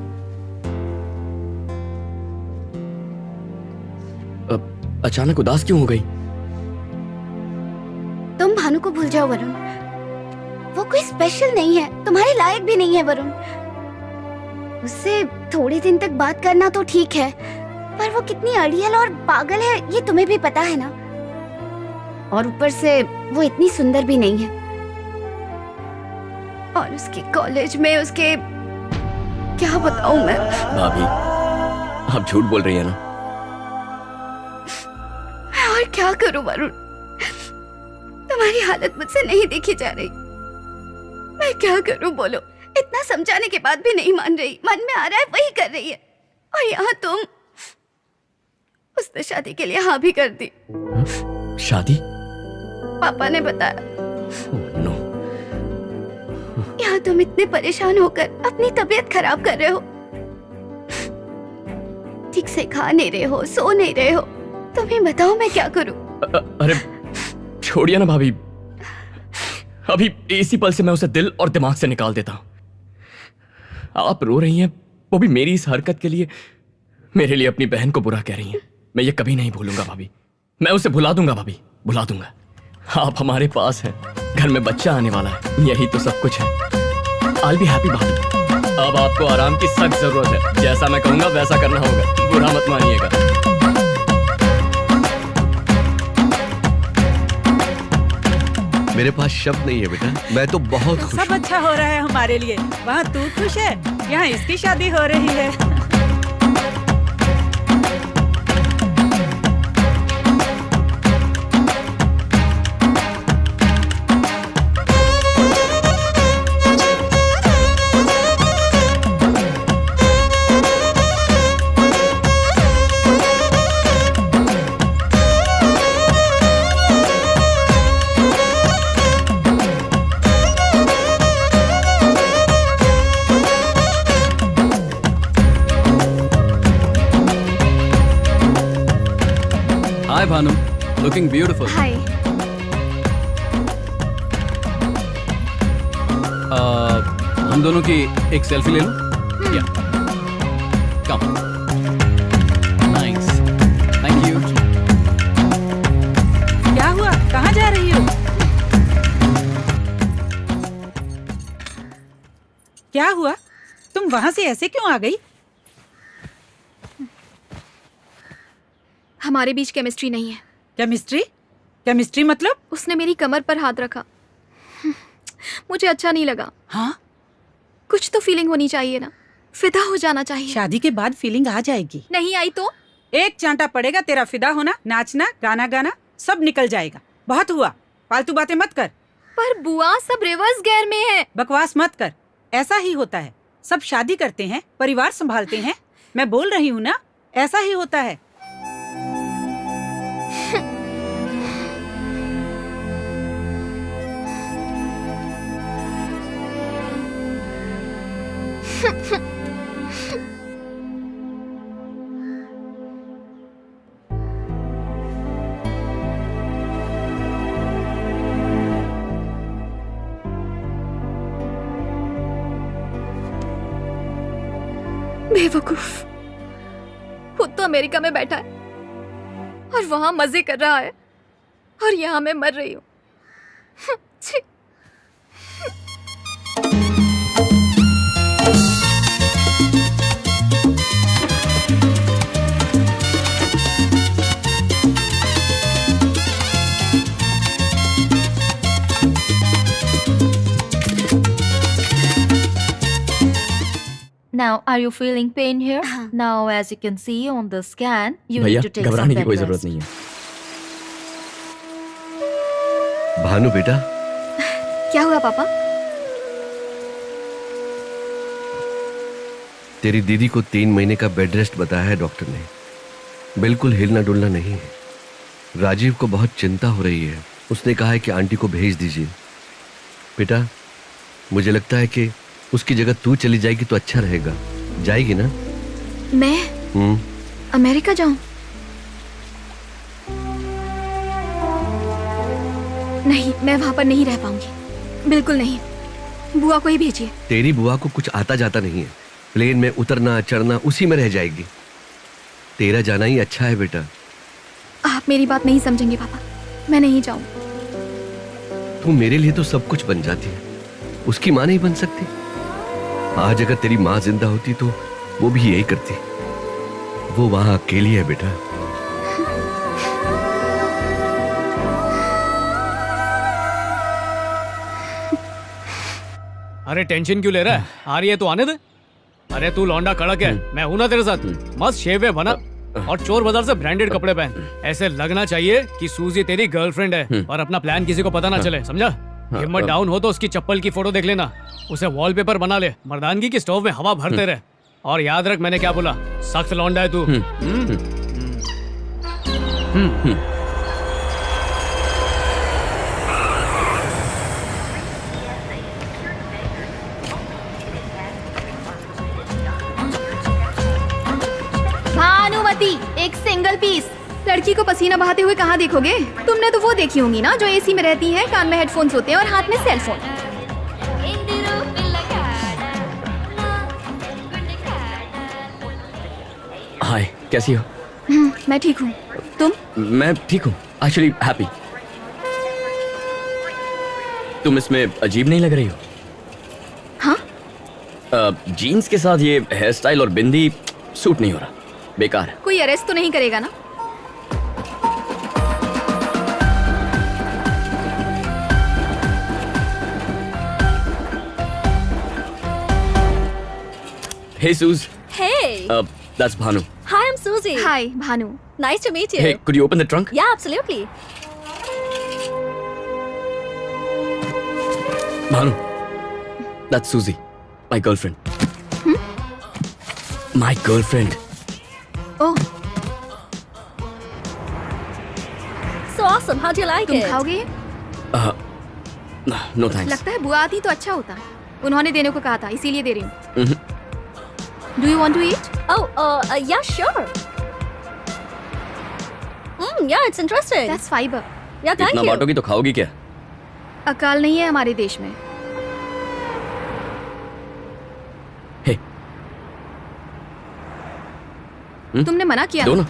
अचानक उदास क्यों हो गई? तुम भानु को भूल जाओ वरुण। वो कोई स्पेशल नहीं है, तुम्हारे लायक भी नहीं है वरुण। उससे थोड़े दिन तक बात करना तो ठीक है, पर वो कितनी अड़ियल और पागल है ये तुम्हें भी पता है ना। और ऊपर से वो इतनी सुंदर भी नहीं है। और उसके कॉलेज में उसके क्या बताऊं मैं। भाभी, आप झूठ बोल रही है ना? मैं और क्या करूं वरुण, तुम्हारी हालत मुझसे नहीं देखी जा रही। मैं क्या करूं बोलो? इतना समझाने के बाद भी नहीं मान रही। मन में आ रहा है वही कर रही है, और यहाँ तुम। उसने शादी के लिए हाँ भी कर दी। शादी? पापा ने बताया। नो। यहाँ तुम इतने परेशान होकर अपनी तबीयत खराब कर रहे हो, ठीक से खा नहीं रहे हो, सो नहीं रहे हो। तुम्हें बताओ मैं क्या करूं? अरे छोड़िए ना भाभी, अभी इसी पल से मैं उसे दिल और दिमाग से निकाल देता हूं। आप रो रही हैं, वो भी मेरी इस हरकत के लिए, मेरे लिए अपनी बहन को बुरा कह रही हैं। मैं ये कभी नहीं भूलूंगा भाभी, मैं उसे भुला दूंगा भाभी, भुला दूंगा। आप हमारे पास हैं, घर में बच्चा आने वाला है, यही तो सब कुछ है। I'll be happy भाभी। अब आपको आराम की सख्त जरूरत है, जैसा मैं कहूंगा वैसा करना होगा, बुरा मत मानिएगा। मेरे पास शब्द नहीं है बेटा, मैं तो बहुत खुश सब अच्छा हो रहा है हमारे लिए। वहाँ तू खुश है, यहाँ इसकी शादी हो रही है। हाय भानु, लुकिंग ब्यूटीफुल। हाय। हम दोनों की एक सेल्फी ले लो। या कम। Nice, thank you. क्या हुआ, कहाँ जा रही हो? क्या हुआ, तुम वहाँ से ऐसे क्यों आ गई? हमारे बीच केमिस्ट्री नहीं है। केमिस्ट्री? केमिस्ट्री मतलब? उसने मेरी कमर पर हाथ रखा, मुझे अच्छा नहीं लगा। हाँ? कुछ तो फीलिंग होनी चाहिए ना, फिदा हो जाना चाहिए। शादी के बाद फीलिंग आ जाएगी। नहीं आई तो? एक चांटा पड़ेगा, तेरा फिदा होना, नाचना, गाना गाना सब निकल जाएगा। बहुत हुआ, फालतू बातें मत कर। पर बुआ, सब रिवर्स गियर में है। बकवास मत कर, ऐसा ही होता है। सब शादी करते हैं, परिवार संभालते हैं। मैं बोल रही हूँ ना, ऐसा ही होता है। बेवकूफ, खुद तो अमेरिका में बैठा है और वहां मजे कर रहा है, और यहाँ मैं मर रही हूँ। छी। Now, are you feeling pain here? Now, as you can see on the scan, you भैया, need to take some घबराने की bed कोई rest. जरूरत नहीं है। भानु बेटा, क्या हुआ पापा? तेरी दीदी को 3 महीने का बेड रेस्ट बताया है डॉक्टर ने। बिल्कुल हिलना डुलना नहीं है। राजीव को बहुत चिंता हो रही है, उसने कहा है कि आंटी को भेज दीजिए। बेटा, मुझे लगता है कि उसकी जगह तू चली जाएगी तो अच्छा रहेगा। जाएगी ना? मैं अमेरिका जाऊं? नहीं, मैं वहां पर नहीं रह पाऊंगी, बिल्कुल नहीं। बुआ को ही भेजिए। तेरी बुआ को कुछ आता जाता नहीं है, प्लेन में उतरना चढ़ना उसी में रह जाएगी। तेरा जाना ही अच्छा है बेटा। आप मेरी बात नहीं समझेंगे पापा, मैं नहीं जाऊं। तू मेरे लिए तो सब कुछ बन जाती है, उसकी माँ नहीं बन सकती? आज अगर तेरी माँ जिंदा होती तो वो भी यही करती। वो वहां अकेली है बेटा। अरे टेंशन क्यों ले रहा है? आ रही है तो आने दे। अरे तू लौंडा कड़क है, मैं हूं ना तेरे साथ। मस्त शेव है बना और चोर बाजार से ब्रांडेड कपड़े पहन। ऐसे लगना चाहिए कि सूजी तेरी गर्लफ्रेंड है और अपना प्लान किसी को पता ना चले, समझा? हिम्मत डाउन हो तो उसकी चप्पल की फोटो देख लेना, उसे वॉलपेपर बना ले, मर्दानगी की स्टोव में हवा भरते रहे। और याद रख मैंने क्या बोला, सख्त लौंडा है तू। भानुमति, एक सिंगल पीस। लड़की को पसीना बहाते हुए कहाँ देखोगे? तुमने तो वो देखी होंगी ना जो एसी में रहती है, कान में हेडफोन्स होते हैं और हाथ में सेलफोन। हाय, कैसी हो? मैं ठीक हूँ, तुम? मैं ठीक हूँ, एक्चुअली हैप्पी। तुम इसमें अजीब नहीं लग रही हो? हाँ? जीन्स के साथ ये हेयर स्टाइल और बिंदी सूट नहीं हो रहा, बेकार है। कोई अरेस्ट तो नहीं करेगा ना? Hey Suze, Hey. that's Bhanu. Hi, I'm Susie. Hi Bhanu. Nice to meet you. Hey, could you open the trunk? Yeah, absolutely. Bhanu, that's Susie, my girlfriend. My girlfriend. Oh, So awesome. How do you like तुम it? खाओगे? No thanks. लगता है बुआ आती तो अच्छा होता। उन्होंने देने को कहा था, इसीलिए दे रही हूँ। Mhm. Do you want to eat? Oh, yeah, sure. Yeah, it's interesting. That's fiber. Yeah, thank इतना you. बांटोगी तो खाओगी क्या? अकाल नहीं है हमारे देश में। Hey. तुमने मना किया। दो ना।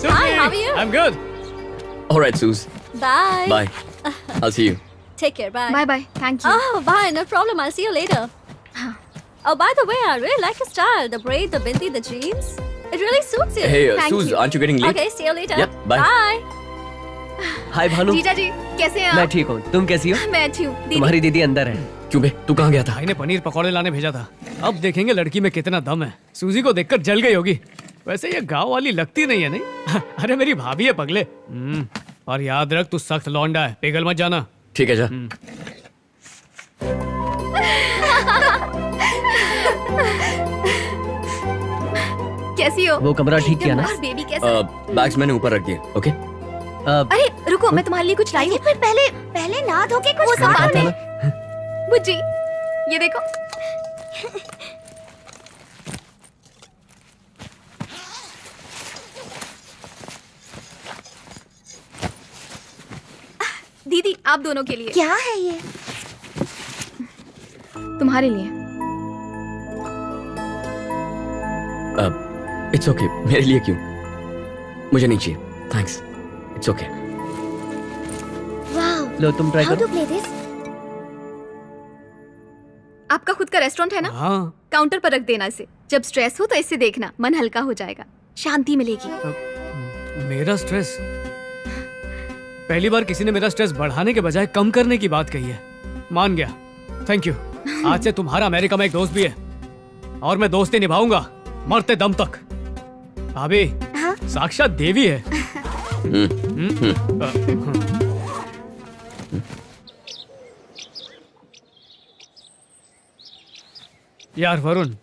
Hi, how are you? I'm good. All right, Suze. Bye. Bye. I'll see you. Take care. Bye. Bye bye. Thank you. Oh, bye. No problem. I'll see you later. Oh, by the way, I really like your style. The braid, the bindi, the jeans. It really suits you. Hey, Thank Suze, you. aren't you getting late? Okay, see you later. Yep, bye. Bye. हाय भानु, जीजा जी, कैसे हैं मैं आप? ठीक हूँ, तुम कैसी हो? मैं अच्छी हूँ। दीदी, तुम्हारी दीदी अंदर है। क्यों बे? तू कहाँ गया था? भाई ने पनीर पकौड़े लाने भेजा था। अब देखेंगे लड़की में कितना दम है। सूजी को देखकर जल गई होगी। वैसे ये गांव वाली लगती नहीं है, नहीं? अरे मेरी भाभी है पगले। और याद रख, तू सख्त लौंडा है, पिघल मत जाना। ठीक है, जा। कैसी हो? वो कमरा ठीक किया ना? और बेबी कैसा है? बैग्स मैंने ऊपर रख दिए, ओके? अरे रुको, मैं तुम्हारे लिए कुछ लाई हूँ। पर पहले नहा धो के कुछ सब खा बाद लो। में। बुज्जी, ये देखो। दीदी, आप दोनों के लिए। क्या है ये? तुम्हारे लिए। इट्स ओके, मेरे लिए क्यों? मुझे नहीं चाहिए, थैंक्स। It's okay. वाओ, लो तुम ट्राई हाउ करो। To play this? आपका खुद का रेस्टोरेंट है ना? हाँ। काउंटर पर रख देना इसे। जब स्ट्रेस हो तो इससे देखना, मन हल्का हो जाएगा, शांति मिलेगी। मेरा स्ट्रेस? पहली बार किसी ने मेरा स्ट्रेस बढ़ाने के बजाय कम करने की बात कही है। मान गया, थैंक यू। आज से तुम्हारा अमेरिका में एक दोस्त भी है और मैं दोस्ती निभाऊंगा मरते दम तक। भाभी, हाँ? साक्षात देवी है। यार वरुण,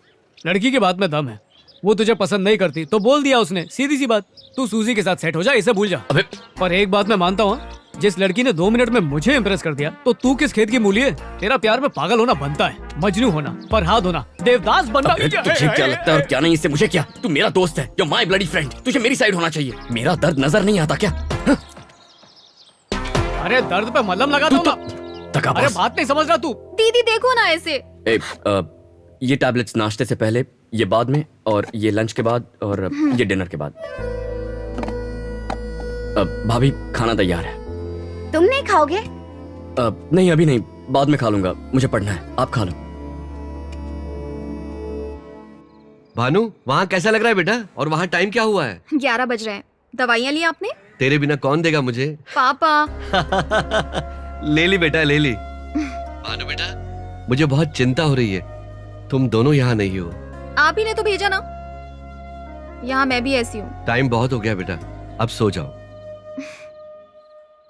लड़की की बात में दम है। वो तुझे पसंद नहीं करती तो बोल दिया उसने, सीधी सी बात। तू सूजी के साथ सेट हो जा, इसे भूल जा। अबे, पर एक बात मैं मानता हूँ, जिस लड़की ने 2 मिनट में मुझे इम्प्रेस कर दिया, तो तू किस खेत की मूली है? तेरा प्यार में पागल होना बनता है, मजनू होना, फरहाद होना, देवदास बनना। अबे, तुझे क्या लगता है और क्या नहीं, इससे मुझे क्या? तू मेरा दोस्त है, you're my bloody friend। तुझे मेरी साइड होना चाहिए। मेरा दर्द नजर नहीं आता क्या? अरे दर्द पे मलहम लगा दो ना। अरे बात नहीं समझ रहा तू। दीदी देखो ना ऐसे। ये टैबलेट्स नाश्ते से पहले, ये बाद में, और ये लंच के बाद, और ये डिनर के बाद। भाभी, खाना तैयार है। तुम नहीं खाओगे? नहीं, अभी नहीं, बाद में खा लूंगा, मुझे पढ़ना है। आप खा लो। भानु, वहाँ कैसा लग रहा है बेटा? और वहाँ टाइम क्या हुआ है? 11 बज रहे हैं। दवाइयाँ ली आपने? तेरे बिना कौन देगा मुझे? पापा। ले ली बेटा, ले ली। भानु बेटा, मुझे बहुत चिंता हो रही है। तुम दोनों यहाँ नहीं हो। आप ही ने तो भेजा ना। यहाँ मैं भी ऐसी हूँ। टाइम बहुत हो गया बेटा, अब सो जाओ।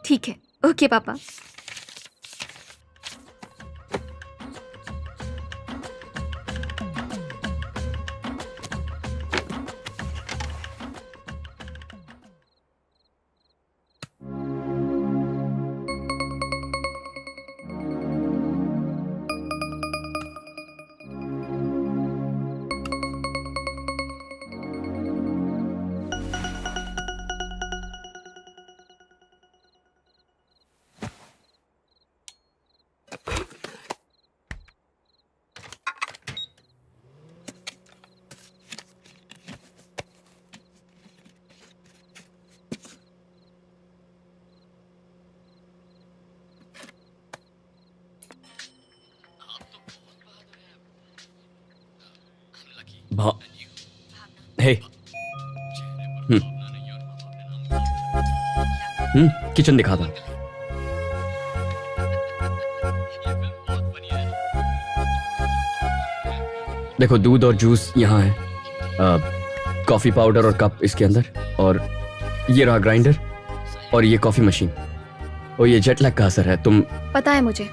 ठीक है, ओके पापा। हे किचन दिखा था। देखो दूध और जूस यहाँ है, कॉफी पाउडर और कप इसके अंदर, और ये रहा ग्राइंडर और ये कॉफी मशीन। और ये जेट लैग का असर है, तुम पता है मुझे।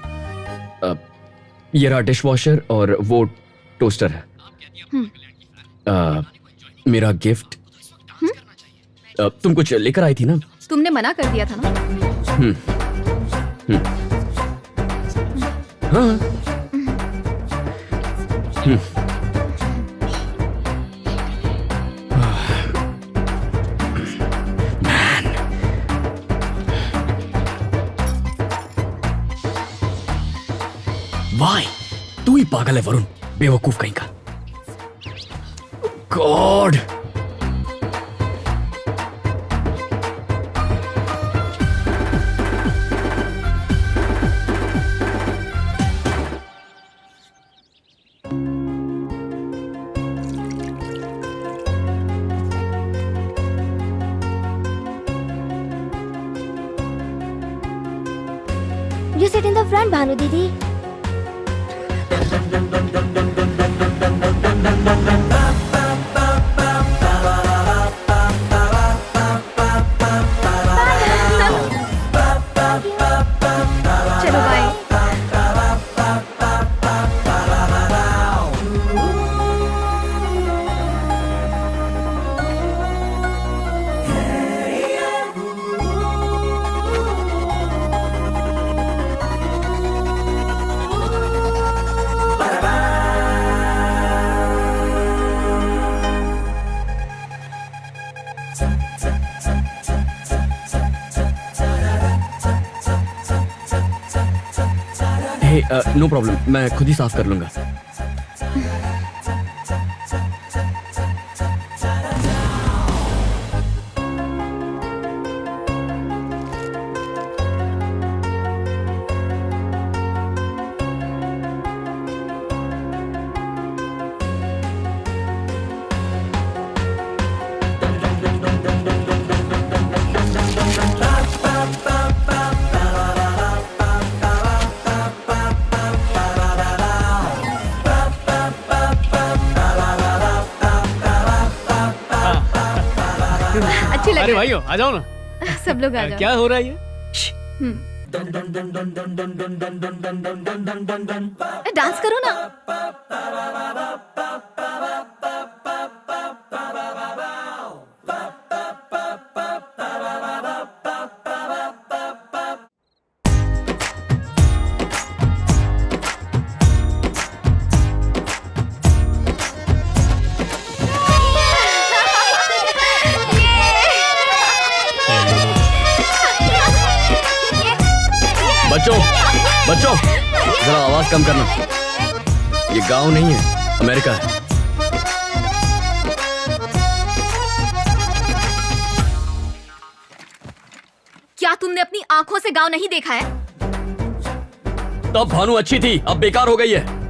ये रहा डिश वॉशर और वो टोस्टर है। मेरा गिफ्ट। तुम कुछ लेकर आई थी ना? तुमने मना कर दिया था ना। हाँ। वाई, तू ही पागल है वरुण, बेवकूफ कहीं का। God. You sit in the front, Bhanu Didi. चलो बाय। नो प्रॉब्लम, मैं खुद ही साफ कर लूंगा। अच्छी लग अरे रही भाइयों आ जाओ ना। है। सब लोग आ जाओ। क्या हो रहा है ये? डांस करो ना। बच्चों बच्चों, जरा आवाज कम करना। ये गांव नहीं है, अमेरिका है। क्या तुमने अपनी आंखों से गांव नहीं देखा है? तब भानु अच्छी थी, अब बेकार हो गई है।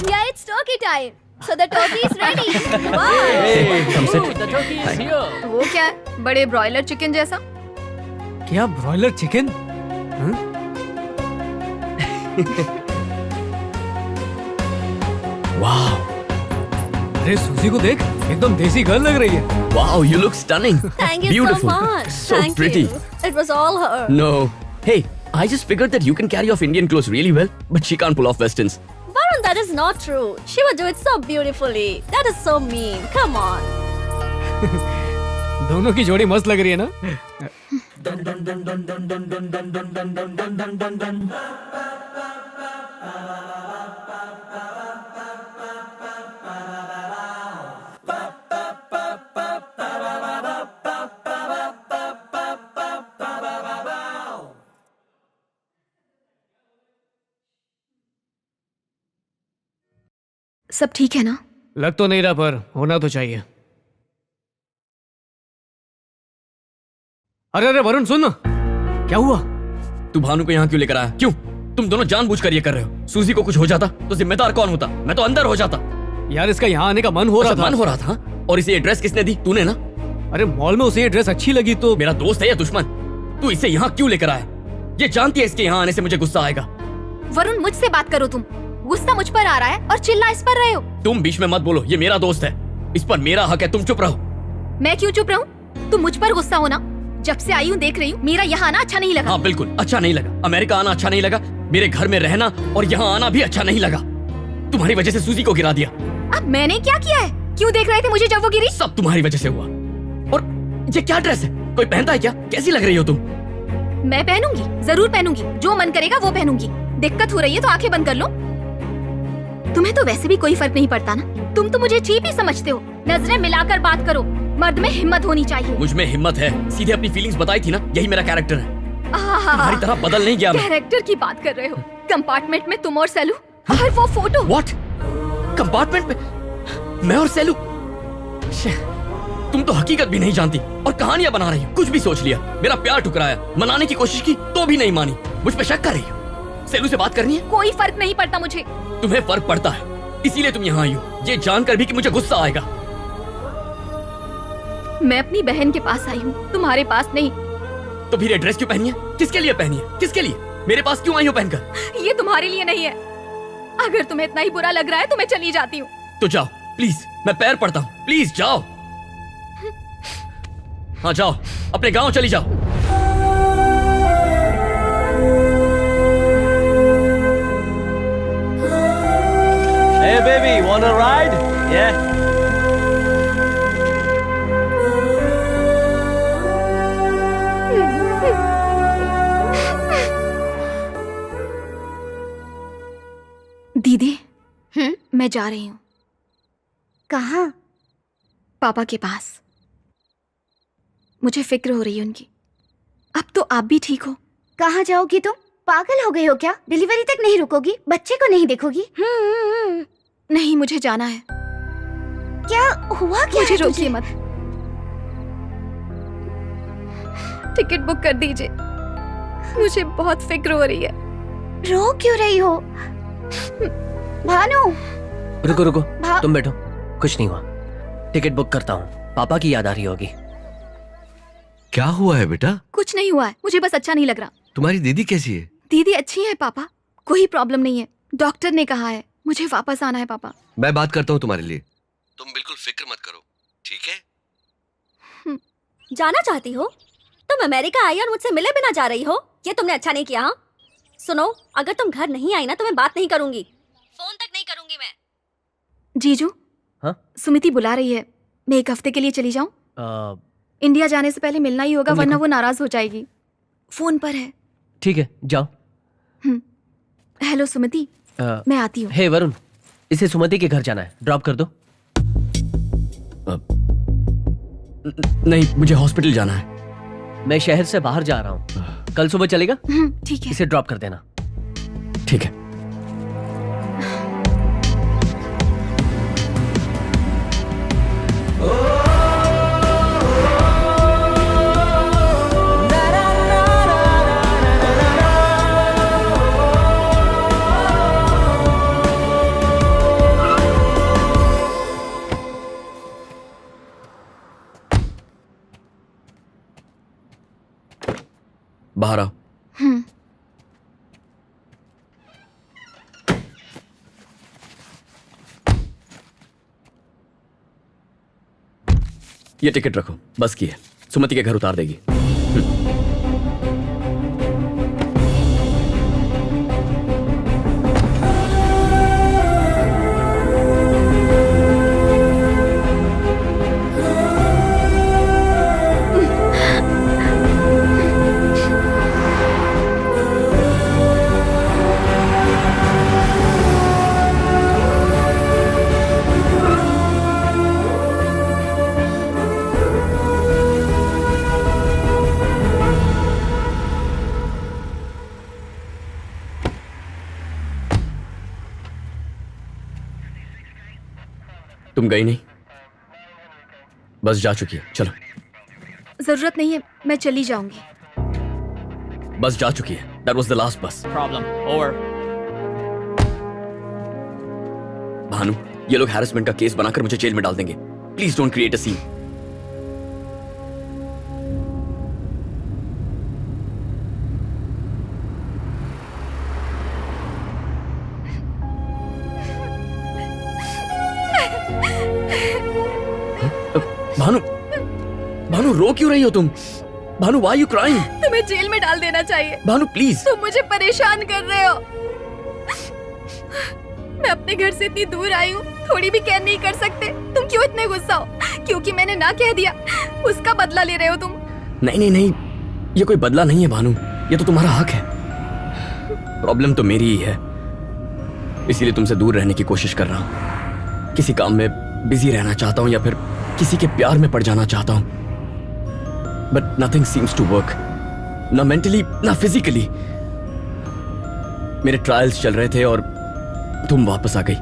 Yeah, it's turkey time. So the turkey is ready. Wow. Come sit. The turkey is here. वो क्या है? बड़े ब्रॉयलर चिकन जैसा? क्या ब्रॉयलर चिकन? वाह, अरे सूजी को देख, एकदम देसी गर्ल लग रही है। wow, you look stunning. Thank you Beautiful. so much. So Thank pretty. you. It was all her. No. Hey, I just figured that you can carry off Indian clothes really well, but she can't pull off westerns. Varun, that is not true. She would do it so beautifully. That is so mean. Come on. दोनों की जोड़ी मस्त लग रही है ना? सब ठीक है ना? लग तो नहीं रहा, पर होना तो चाहिए। अरे अरे वरुण सुन ना, क्या हुआ? तू भानु को यहाँ क्यों लेकर आया? क्यों? तुम दोनों जानबूझकर ये कर रहे हो। सूजी को कुछ हो जाता तो जिम्मेदार कौन होता? मैं तो अंदर हो जाता। यार इसका यहाँ आने का मन हो रहा था। मन हो रहा था? और इसे ये ड्रेस किसने दी? तूने ना? अरे मॉल में उसे ये ड्रेस अच्छी लगी तो। मेरा दोस्त है या दुश्मन? तू इसे यहाँ क्यों लेकर आया? ये जानती है इसके यहाँ आने से मुझे गुस्सा आएगा। वरुण मुझसे बात करो तुम। गुस्सा मुझ पर आ रहा है और चिल्ला इस पर रहे हो। तुम बीच में मत बोलो, ये मेरा दोस्त है, इस पर मेरा हक है। तुम चुप रहो। मैं क्यों चुप रहूं? तुम मुझ पर गुस्सा होना। जब से आई हूँ देख रही हूँ, मेरा यहाँ आना अच्छा नहीं लगा। हाँ बिल्कुल अच्छा नहीं लगा। अमेरिका आना अच्छा नहीं लगा, मेरे घर में रहना और यहाँ आना भी अच्छा नहीं लगा। तुम्हारी वजह से सूजी को गिरा दिया। अब मैंने क्या किया है? क्यों देख रहे थे मुझे जब वो गिरी? सब तुम्हारी वजह से हुआ। और ये क्या ड्रेस है? कोई पहनता है क्या? कैसी लग रही हो तुम? मैं पहनूंगी, जरूर पहनूंगी। जो मन करेगा वो पहनूंगी। दिक्कत हो रही है तो आंखें बंद कर लो। तुम्हें तो वैसे भी कोई फर्क नहीं पड़ता ना। तुम तो मुझे चीप ही समझते हो। नजरें मिलाकर बात करो। मर्द में हिम्मत होनी चाहिए। मुझ में हिम्मत है, सीधे अपनी फीलिंग्स बताई थी ना, यही मेरा कैरेक्टर है। तुम्हारी तरह बदल नहीं गया मैं। कैरेक्टर की बात कर रहे हो? कंपार्टमेंट में तुम और सेलू और वो फोटो। व्हाट? कंपार्टमेंट में मैं और सेलू? तुम तो हकीकत भी नहीं जानती और कहानियां बना रही हो। कुछ भी सोच लिया, मेरा प्यार ठुकराया, मनाने की कोशिश की तो भी नहीं मानी। मुझ पे शक कर रही हो। सेलू से बात करनी है? कोई फर्क नहीं पड़ता मुझे। तुम्हें फर्क पड़ता है, इसीलिए तुम यहाँ आई हो, ये जानकर भी कि मुझे गुस्सा आएगा। मैं अपनी बहन के पास आई हूँ, तुम्हारे पास नहीं। तो फिर ये ड्रेस क्यों पहनी है? किसके लिए पहनी है? किसके लिए? मेरे पास क्यों आई हो पहनकर? ये तुम्हारे लिए नहीं है। अगर तुम्हें इतना ही बुरा लग रहा है तो मैं चली जाती हूँ। तो जाओ प्लीज, मैं पैर पड़ता हूँ, प्लीज जाओ। हाँ जाओ, अपने गांव चली जाओ। Hey baby, wanna ride? Yeah. दीदी, मैं जा रही हूँ। कहाँ? पापा के पास। मुझे फिक्र हो रही है उनकी। अब तो आप भी ठीक हो। कहाँ जाओगी तुम? पागल हो गई हो क्या? डिलीवरी तक नहीं रुकोगी? बच्चे को नहीं देखोगी? नहीं, मुझे जाना है। क्या हुआ? क्या मुझे है रोकिए तुझे? मत। टिकट बुक कर दीजिए। मुझे बहुत फिक्र हो रही है। रो क्यों रही हो? भानु, रुको रुको, तुम बैठो, कुछ नहीं हुआ। टिकट बुक करता हूँ, पापा की याद आ रही होगी। क्या हुआ है बेटा? कुछ नहीं हुआ है, मुझे बस अच्छा नहीं लग रहा। तुम्हारी दीदी कैसी है? दीदी अच्छी है पापा, कोई प्रॉब्लम नहीं है। डॉक्टर ने कहा है मुझे वापस आना है पापा। मैं बात करता हूँ तुम्हारे लिए, तुम बिल्कुल फिक्र मत करो, ठीक है? जाना चाहती हो? तुम अमेरिका आई और मुझसे मिले बिना जा रही हो? ये तुमने अच्छा नहीं किया। हाँ सुनो, अगर तुम घर नहीं आई ना तो मैं बात नहीं करूंगी, फोन तक नहीं करूंगी मैं। जीजू, हाँ? सुमिति बुला रही है, मैं एक हफ्ते के लिए चली जाऊं? इंडिया जाने से पहले मिलना ही होगा, वरना वो नाराज हो जाएगी। फोन पर है। ठीक है, जाओ। हेलो सुमिति, मैं आती हूँ। हे वरुण, इसे सुमति के घर जाना है, ड्रॉप कर दो। नहीं, मुझे हॉस्पिटल जाना है। मैं शहर से बाहर जा रहा हूँ, कल सुबह चलेगा? ठीक है। इसे ड्रॉप कर देना। ठीक है। बाहर आओ। ये टिकट रखो, बस की है, सुमति के घर उतार देगी। तुम गई नहीं, बस जा चुकी है, चलो। जरूरत नहीं है, मैं चली जाऊंगी। बस जा चुकी है। That was the last bus. Problem over. Bhanu, ये लोग हैरेसमेंट का केस बनाकर मुझे जेल में डाल देंगे। Please don't create a scene. Bhanu, Bhanu रो क्यों रही हो तुम? Bhanu, why are you crying? तुम्हें जेल में डाल देना चाहिए। भानु प्लीज। तुम मुझे परेशान कर रहे हो। मैं अपने घर से इतनी दूर आई हूँ, थोड़ी भी केयर नहीं कर सकते? तुम क्यों इतने गुस्सा हो? क्योंकि मैंने ना कह दिया, उसका बदला ले रहे हो तुम? नहीं नहीं नहीं, ये कोई बदला नहीं है भानु, ये तो तुम्हारा हक है। प्रॉब्लम तो मेरी ही है, इसीलिए तुमसे दूर रहने की कोशिश कर रहा हूँ। किसी काम में बिजी रहना चाहता हूँ या फिर किसी के प्यार में पड़ जाना चाहता हूँ, but nothing seems to work, ना मेंटली ना फिजिकली। मेरे ट्रायल्स चल रहे थे और तुम वापस आ गई।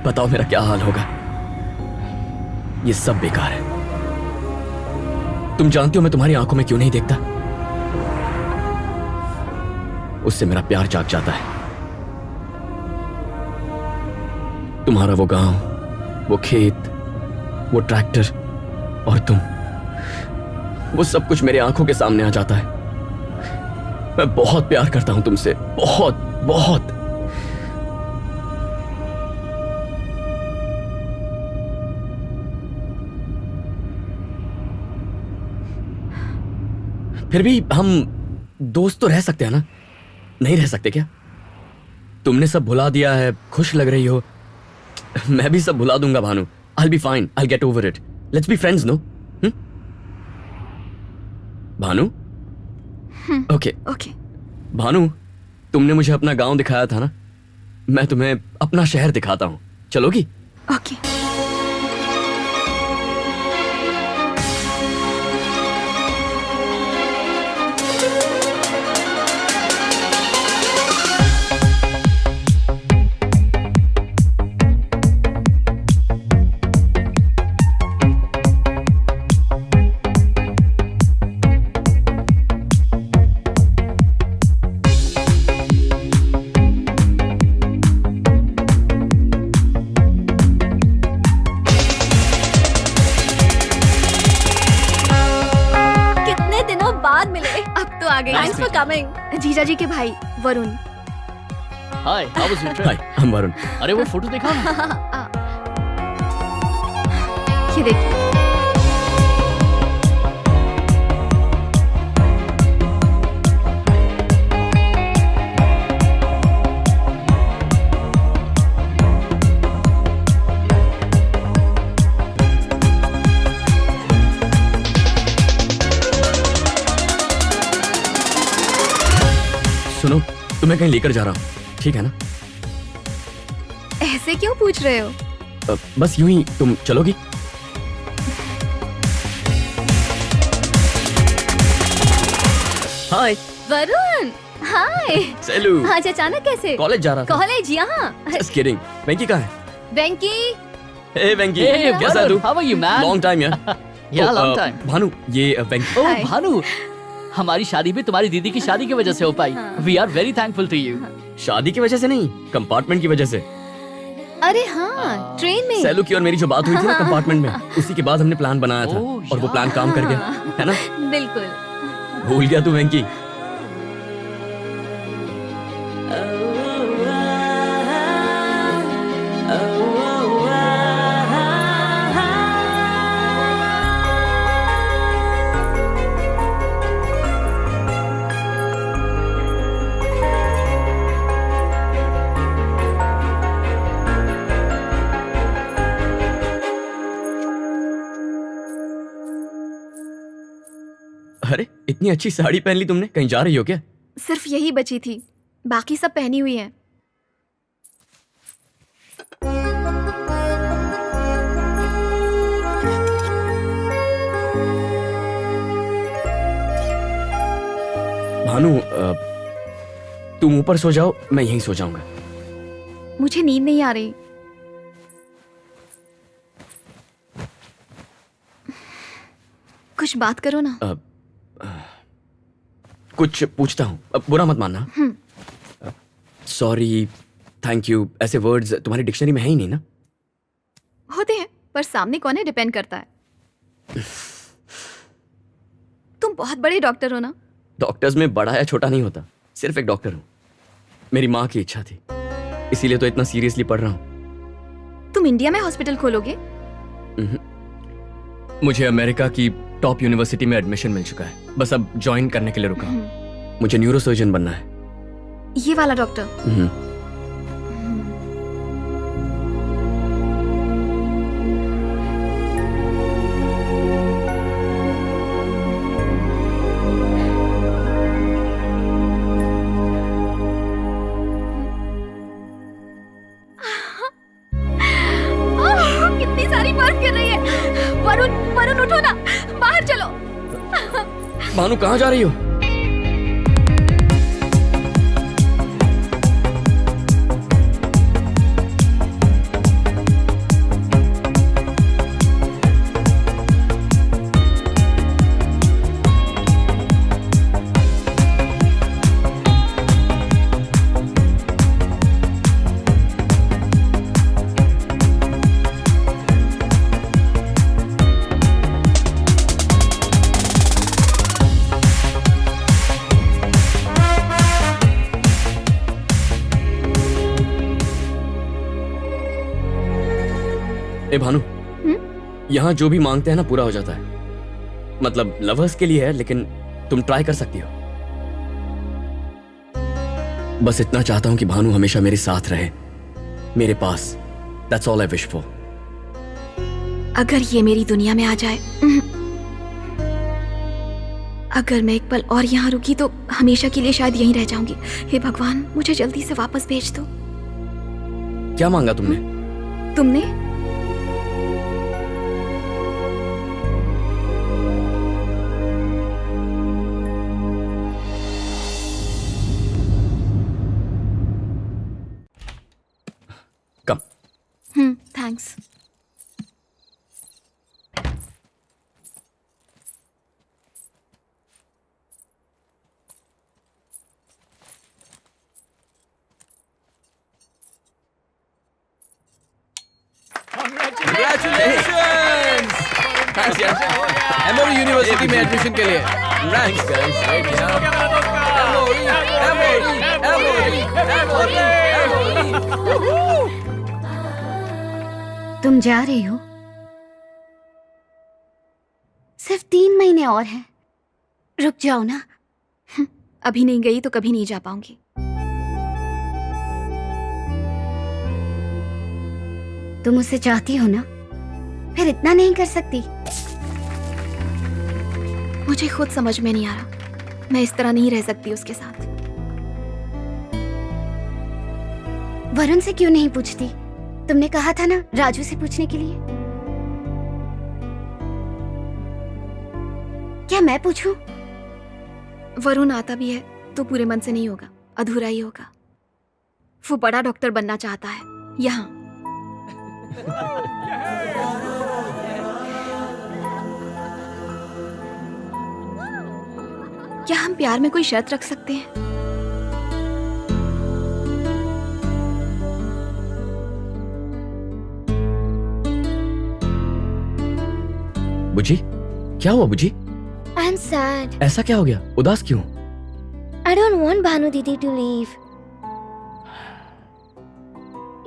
बताओ मेरा क्या हाल होगा? ये सब बेकार है। तुम जानती हो मैं तुम्हारी आंखों में क्यों नहीं देखता? उससे मेरा प्यार जाग जाता है। तुम्हारा वो गांव, वो खेत, वो ट्रैक्टर और तुम, वो सब कुछ मेरे आंखों के सामने आ जाता है। मैं बहुत प्यार करता हूं तुमसे, बहुत बहुत। फिर भी हम दोस्त तो रह सकते हैं ना? नहीं रह सकते क्या? तुमने सब भुला दिया है, खुश लग रही हो। मैं भी सब भुला दूंगा Bhanu. I'll be fine. I'll get over it. Let's be friends, no? Bhanu? Okay okay. Bhanu, तुमने मुझे अपना गांव दिखाया था ना, मैं तुम्हें अपना शहर दिखाता हूं। चलोगी? ओके। Thanks for coming. जीजा जी के भाई Varun. Hi, how was your trip? Hi, I am Varun. अरे वो फोटो दिखाओ ना। ये देखिए। सुनो, तुम्हें कहीं लेकर जा रहा हूँ, ठीक है ना? ऐसे क्यों पूछ रहे हो? बस यूं ही। तुम चलोगी? हाय वरुण, हाय। सेलू। आज अचानक कैसे? कॉलेज जा रहा था। कॉलेज यहाँ? Just kidding. वेंकी कहाँ है? वेंकी। Hey वेंकी, Hey, कैसा है तू? how are you, man? Long time यार। Yeah, long time. भानु, ये वेंकी। ओह भानु, हमारी शादी भी तुम्हारी दीदी की शादी की वजह से हो पाई। We are very thankful to you. शादी की वजह से नहीं, कंपार्टमेंट की वजह से। अरे हाँ, ट्रेन में। सेलू की और मेरी जो बात हुई थी ना कंपार्टमेंट में, उसी के बाद हमने प्लान बनाया था और वो प्लान काम कर गया, है ना? बिल्कुल। भूल गया तू वेंकी? अरे इतनी अच्छी साड़ी पहन ली तुमने, कहीं जा रही हो क्या? सिर्फ यही बची थी, बाकी सब पहनी हुई है। भानु, तुम ऊपर सो जाओ, मैं यहीं सो जाऊंगा। मुझे नींद नहीं आ रही। कुछ बात करो ना। कुछ पूछता हूँ, बुरा मत मानना। सॉरी, थैंक यू, ऐसे वर्ड्स तुम्हारी डिक्शनरी में है ही नहीं ना? होते हैं, पर सामने कौन है डिपेंड करता है। तुम बहुत बड़े डॉक्टर हो ना? डॉक्टर्स में बड़ा या छोटा नहीं होता, सिर्फ एक डॉक्टर हूँ। मेरी माँ की इच्छा थी, इसीलिए तो इतना सीरियसली पढ़ रहा हूँ। तुम इंडिया में हॉस्पिटल खोलोगे? मुझे अमेरिका की टॉप यूनिवर्सिटी में एडमिशन मिल चुका है, बस अब ज्वाइन करने के लिए रुका हूँ। मुझे न्यूरोसर्जन बनना है। ये वाला डॉक्टर? कितनी सारी बर्फ गिर रही है। वरुण, वरुण उठो ना, बाहर चलो। भानु कहाँ जा रही हो? ए भानु, यहाँ जो भी मांगते हैं ना पूरा हो जाता है। मतलब लवर्स के लिए है, लेकिन तुम ट्राई कर सकती हो। बस इतना चाहता हूं कि भानु हमेशा मेरे साथ रहे, मेरे पास। That's all I wish for. अगर ये मेरी दुनिया में आ जाए, अगर मैं एक पल और यहाँ रुकी तो हमेशा के लिए शायद यहीं रह जाऊंगी। हे भगवान, मुझे जल्दी से वापस भेज दो। क्या मांगा तुमने? तुमने? कम। थैंक्स। Congratulations! Thanks यार। एमओरी यूनिवर्सिटी में एडमिशन के लिए। Thanks guys। तुम जा रही हो? सिर्फ 3 महीने और हैं। रुक जाओ ना। अभी नहीं गई तो कभी नहीं जा पाऊंगी। तुम उसे चाहती हो ना, फिर इतना नहीं कर सकती। मुझे खुद समझ में नहीं आ रहा, मैं इस तरह नहीं रह सकती उसके साथ। वरुण से क्यों नहीं पूछती? तुमने कहा था ना राजू से पूछने के लिए। क्या मैं पूछूं? वरुण आता भी है तो पूरे मन से नहीं होगा, अधूरा ही होगा। वो बड़ा डॉक्टर बनना चाहता है यहाँ। क्या हम प्यार में कोई शर्त रख सकते हैं? बुजी, क्या हुआ बुजी? I'm sad. ऐसा क्या हो गया? उदास क्यों? I don't want Bhanu Didi to leave.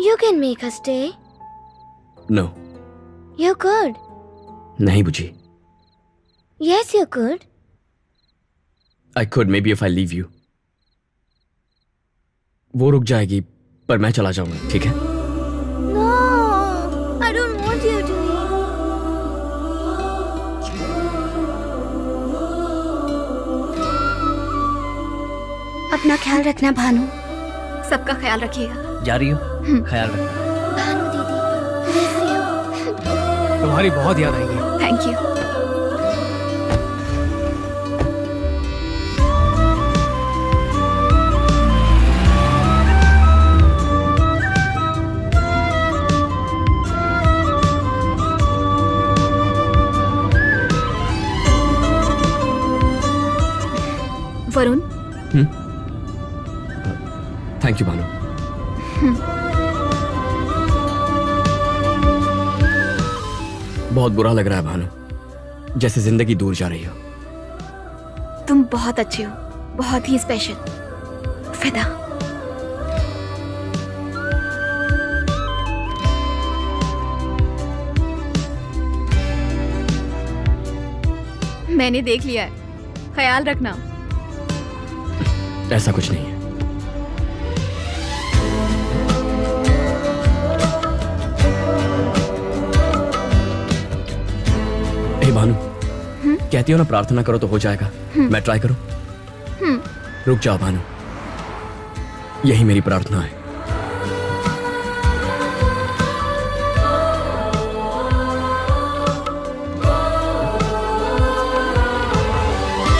You can make her stay. No. You could. नहीं बुजी। Yes, you could. I could maybe if I leave you. वो रुक जाएगी, पर मैं चला जाऊंगा, ठीक है? No, I don't want you to leave. अपना ख्याल रखना भानु। सबका ख्याल रखिएगा। जा रही हो? ख्याल रखना। भानु दीदी, miss you. तुम्हारी बहुत याद आएगी। Thank you. Varun, thank you Bhanu. बहुत बुरा लग रहा है भानु, जैसे जिंदगी दूर जा रही हो। तुम बहुत अच्छे हो, बहुत ही स्पेशल। फिदा। मैंने देख लिया है, ख्याल रखना। ऐसा कुछ नहीं है। ए भानु, कहती हो ना प्रार्थना करो तो हो जाएगा। मैं ट्राई करूं? रुक जाओ भानु, यही मेरी प्रार्थना है।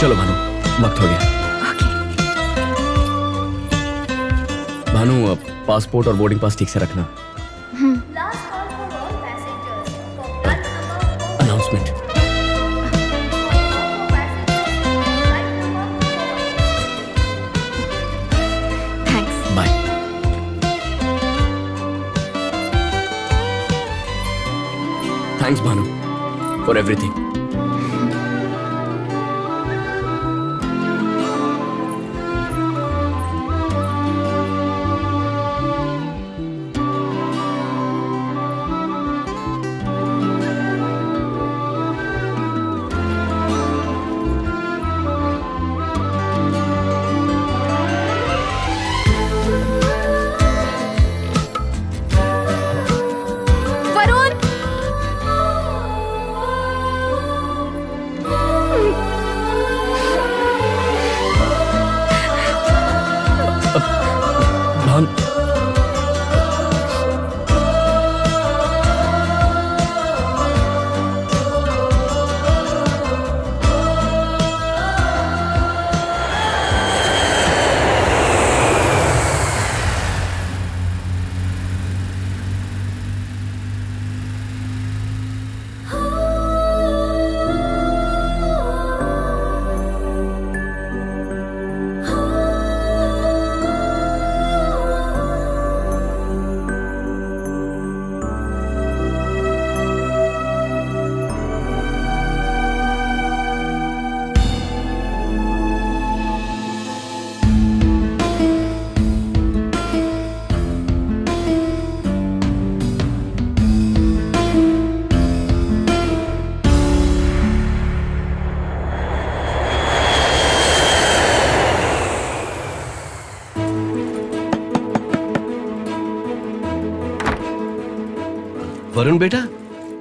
चलो भानु, वक्त हो गया। भानु, अब पासपोर्ट और बोर्डिंग पास ठीक से रखना। Announcement. Bye. Thanks Bhanu for everything. Varun बेटा,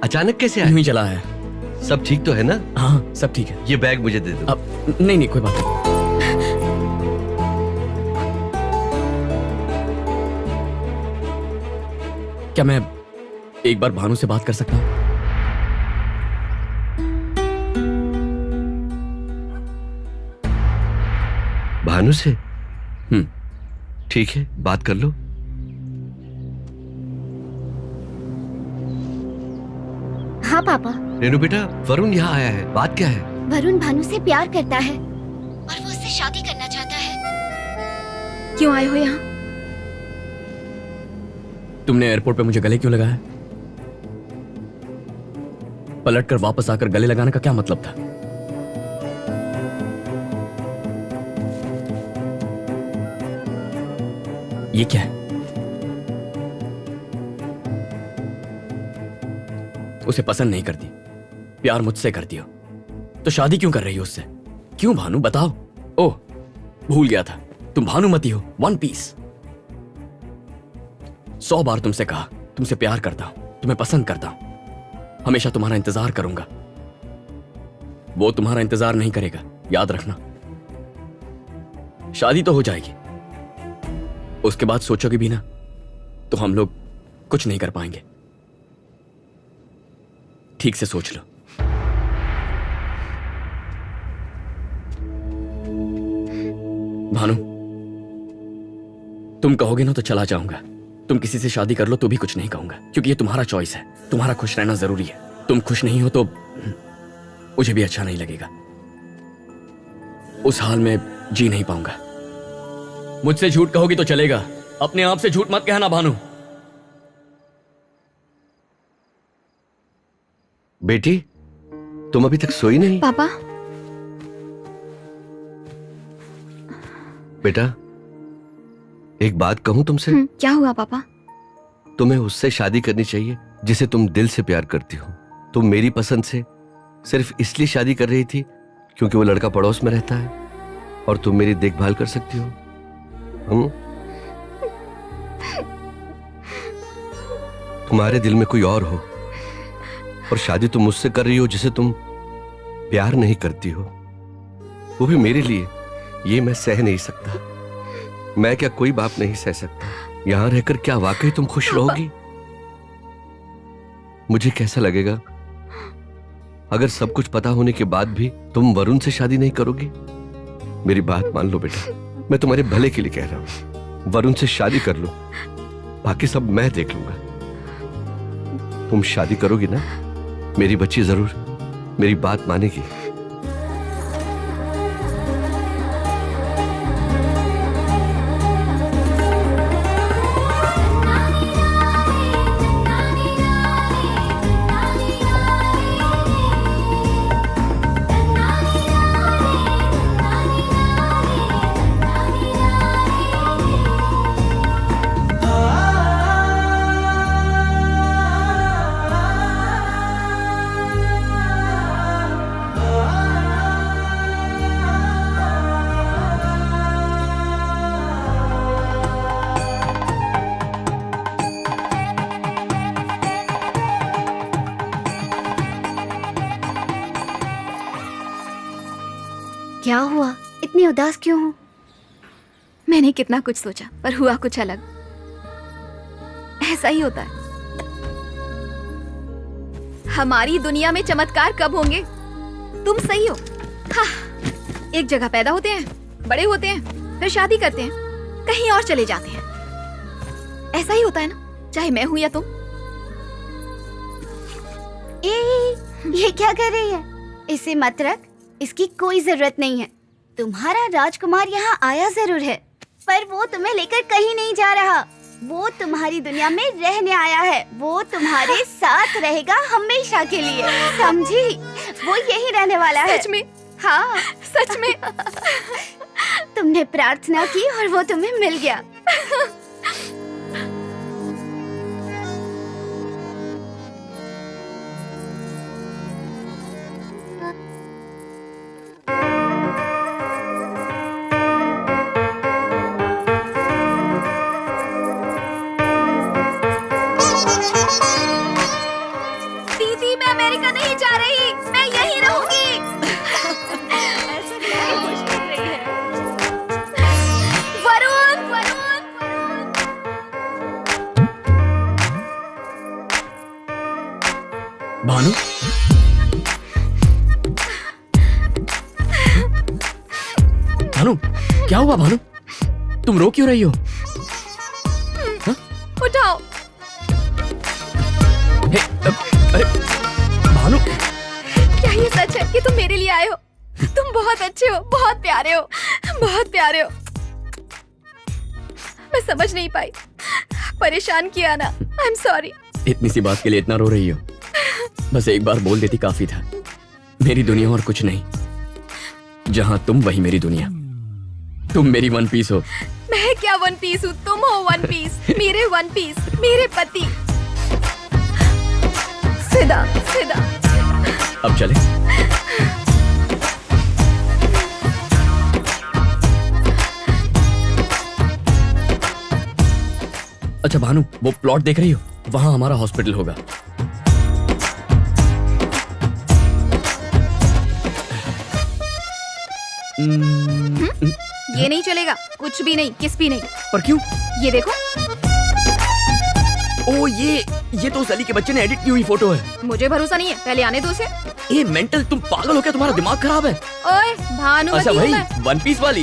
अचानक कैसे आया? यूं ही चला है। सब ठीक तो है ना? हाँ, सब ठीक है। ये बैग मुझे दे दो। अब नहीं, कोई बात नहीं। क्या मैं एक बार भानु से बात कर सकता हूँ? भानु से? ठीक है, बात कर लो। हाँ पापा। रेनू बेटा, वरुण यहाँ आया है, बात क्या है? वरुण भानु से प्यार करता है और वो उससे शादी करना चाहता है। क्यों आए हो यहाँ? तुमने एयरपोर्ट पे मुझे गले क्यों लगाया? पलटकर वापस आकर गले लगाने का क्या मतलब था? ये क्या है? उसे पसंद नहीं करती, प्यार मुझसे करती हो, तो शादी क्यों कर रही हो उससे? क्यों भानु, बताओ। ओह, भूल गया था, तुम भानुमती हो, वन पीस। 100 बार तुमसे कहा, तुमसे प्यार करता हूं, तुम्हें पसंद करता हूं, हमेशा तुम्हारा इंतजार करूंगा। वो तुम्हारा इंतजार नहीं करेगा, याद रखना। शादी तो हो जाएगी, उसके बाद सोचोगे भी ना तो हम लोग कुछ नहीं कर पाएंगे। ठीक से सोच लो। भानु, तुम कहोगे ना तो चला जाऊंगा। तुम किसी से शादी कर लो तो भी कुछ नहीं कहूंगा, क्योंकि ये तुम्हारा चॉइस है। तुम्हारा खुश रहना जरूरी है। तुम खुश नहीं हो तो मुझे भी अच्छा नहीं लगेगा। उस हाल में जी नहीं पाऊंगा। मुझसे झूठ कहोगी तो चलेगा, अपने आप से झूठ मत कहना भानु। बेटी, तुम अभी तक सोई नहीं? पापा। बेटा, एक बात कहूं तुमसे? क्या हुआ पापा? तुम्हें उससे शादी करनी चाहिए जिसे तुम दिल से प्यार करती हो। तुम मेरी पसंद से सिर्फ इसलिए शादी कर रही थी क्योंकि वो लड़का पड़ोस में रहता है और तुम मेरी देखभाल कर सकती हो। तुम्हारे दिल में कोई और हो और शादी तुम मुझसे कर रही हो जिसे तुम प्यार नहीं करती हो, वो भी मेरे लिए। ये मैं सह नहीं सकता। मैं क्या कोई बाप नहीं सह सकता? यहां रहकर क्या वाकई तुम खुश रहोगी? मुझे कैसा लगेगा अगर सब कुछ पता होने के बाद भी तुम वरुण से शादी नहीं करोगी? मेरी बात मान लो बेटा, मैं तुम्हारे भले के लिए कह रहा हूं। वरुण से शादी कर लो, बाकी सब मैं देख लूंगा। तुम शादी करोगी ना? मेरी बच्ची जरूर मेरी बात मानेगी। क्या हुआ? इतनी उदास क्यों हो? मैंने कितना कुछ सोचा पर हुआ कुछ अलग। ऐसा ही होता है। हमारी दुनिया में चमत्कार कब होंगे? तुम सही हो। हाँ, एक जगह पैदा होते हैं, बड़े होते हैं, फिर शादी करते हैं, कहीं और चले जाते हैं। ऐसा ही होता है ना, चाहे मैं हूं या तुम। ये क्या कर रही है? इसे मत रख, इसकी कोई जरूरत नहीं है। तुम्हारा राजकुमार यहाँ आया जरूर है, पर वो तुम्हें लेकर कहीं नहीं जा रहा। वो तुम्हारी दुनिया में रहने आया है। वो तुम्हारे साथ रहेगा हमेशा के लिए, समझी? वो यही रहने वाला है। सच में? हाँ, सच में। तुमने प्रार्थना की और वो तुम्हें मिल गया। दीदी, मैं अमेरिका नहीं जा रही, मैं यहीं रहूंगी। वरुण, वरुण, भानु, भानु, क्या हुआ भानु? तुम रो क्यों रही हो? उठाओ। अरे भानु, क्या ये सच है कि तुम मेरे लिए आए हो? तुम बहुत अच्छे हो, बहुत प्यारे हो, बहुत प्यारे हो। मैं समझ नहीं पाई, परेशान किया ना। I am sorry. इतनी सी बात के लिए इतना रो रही हो? बस एक बार बोल देती काफी था। मेरी दुनिया और कुछ नहीं, जहां तुम वही मेरी दुनिया। तुम मेरी वन पीस हो। मैं क्या वन पीस हूँ? तुम हो वन पीस, मेरे वन पीस, मेरे पति। सीधा सीधा। अब चले? अच्छा भानु, वो प्लॉट देख रही हो? वहां हमारा हॉस्पिटल होगा। ये नहीं चलेगा, कुछ भी नहीं, किस भी नहीं। पर क्यों? ये देखो। ओ ये तो उस अली के बच्चे ने एडिट की हुई फोटो है। मुझे भरोसा नहीं है, पहले आने दो उसे। ए मेंटल, तुम पागल हो क्या? तुम्हारा दिमाग खराब है? ओए भानुमती अच्छा हूँ भाई, मैं। वन पीस वाली।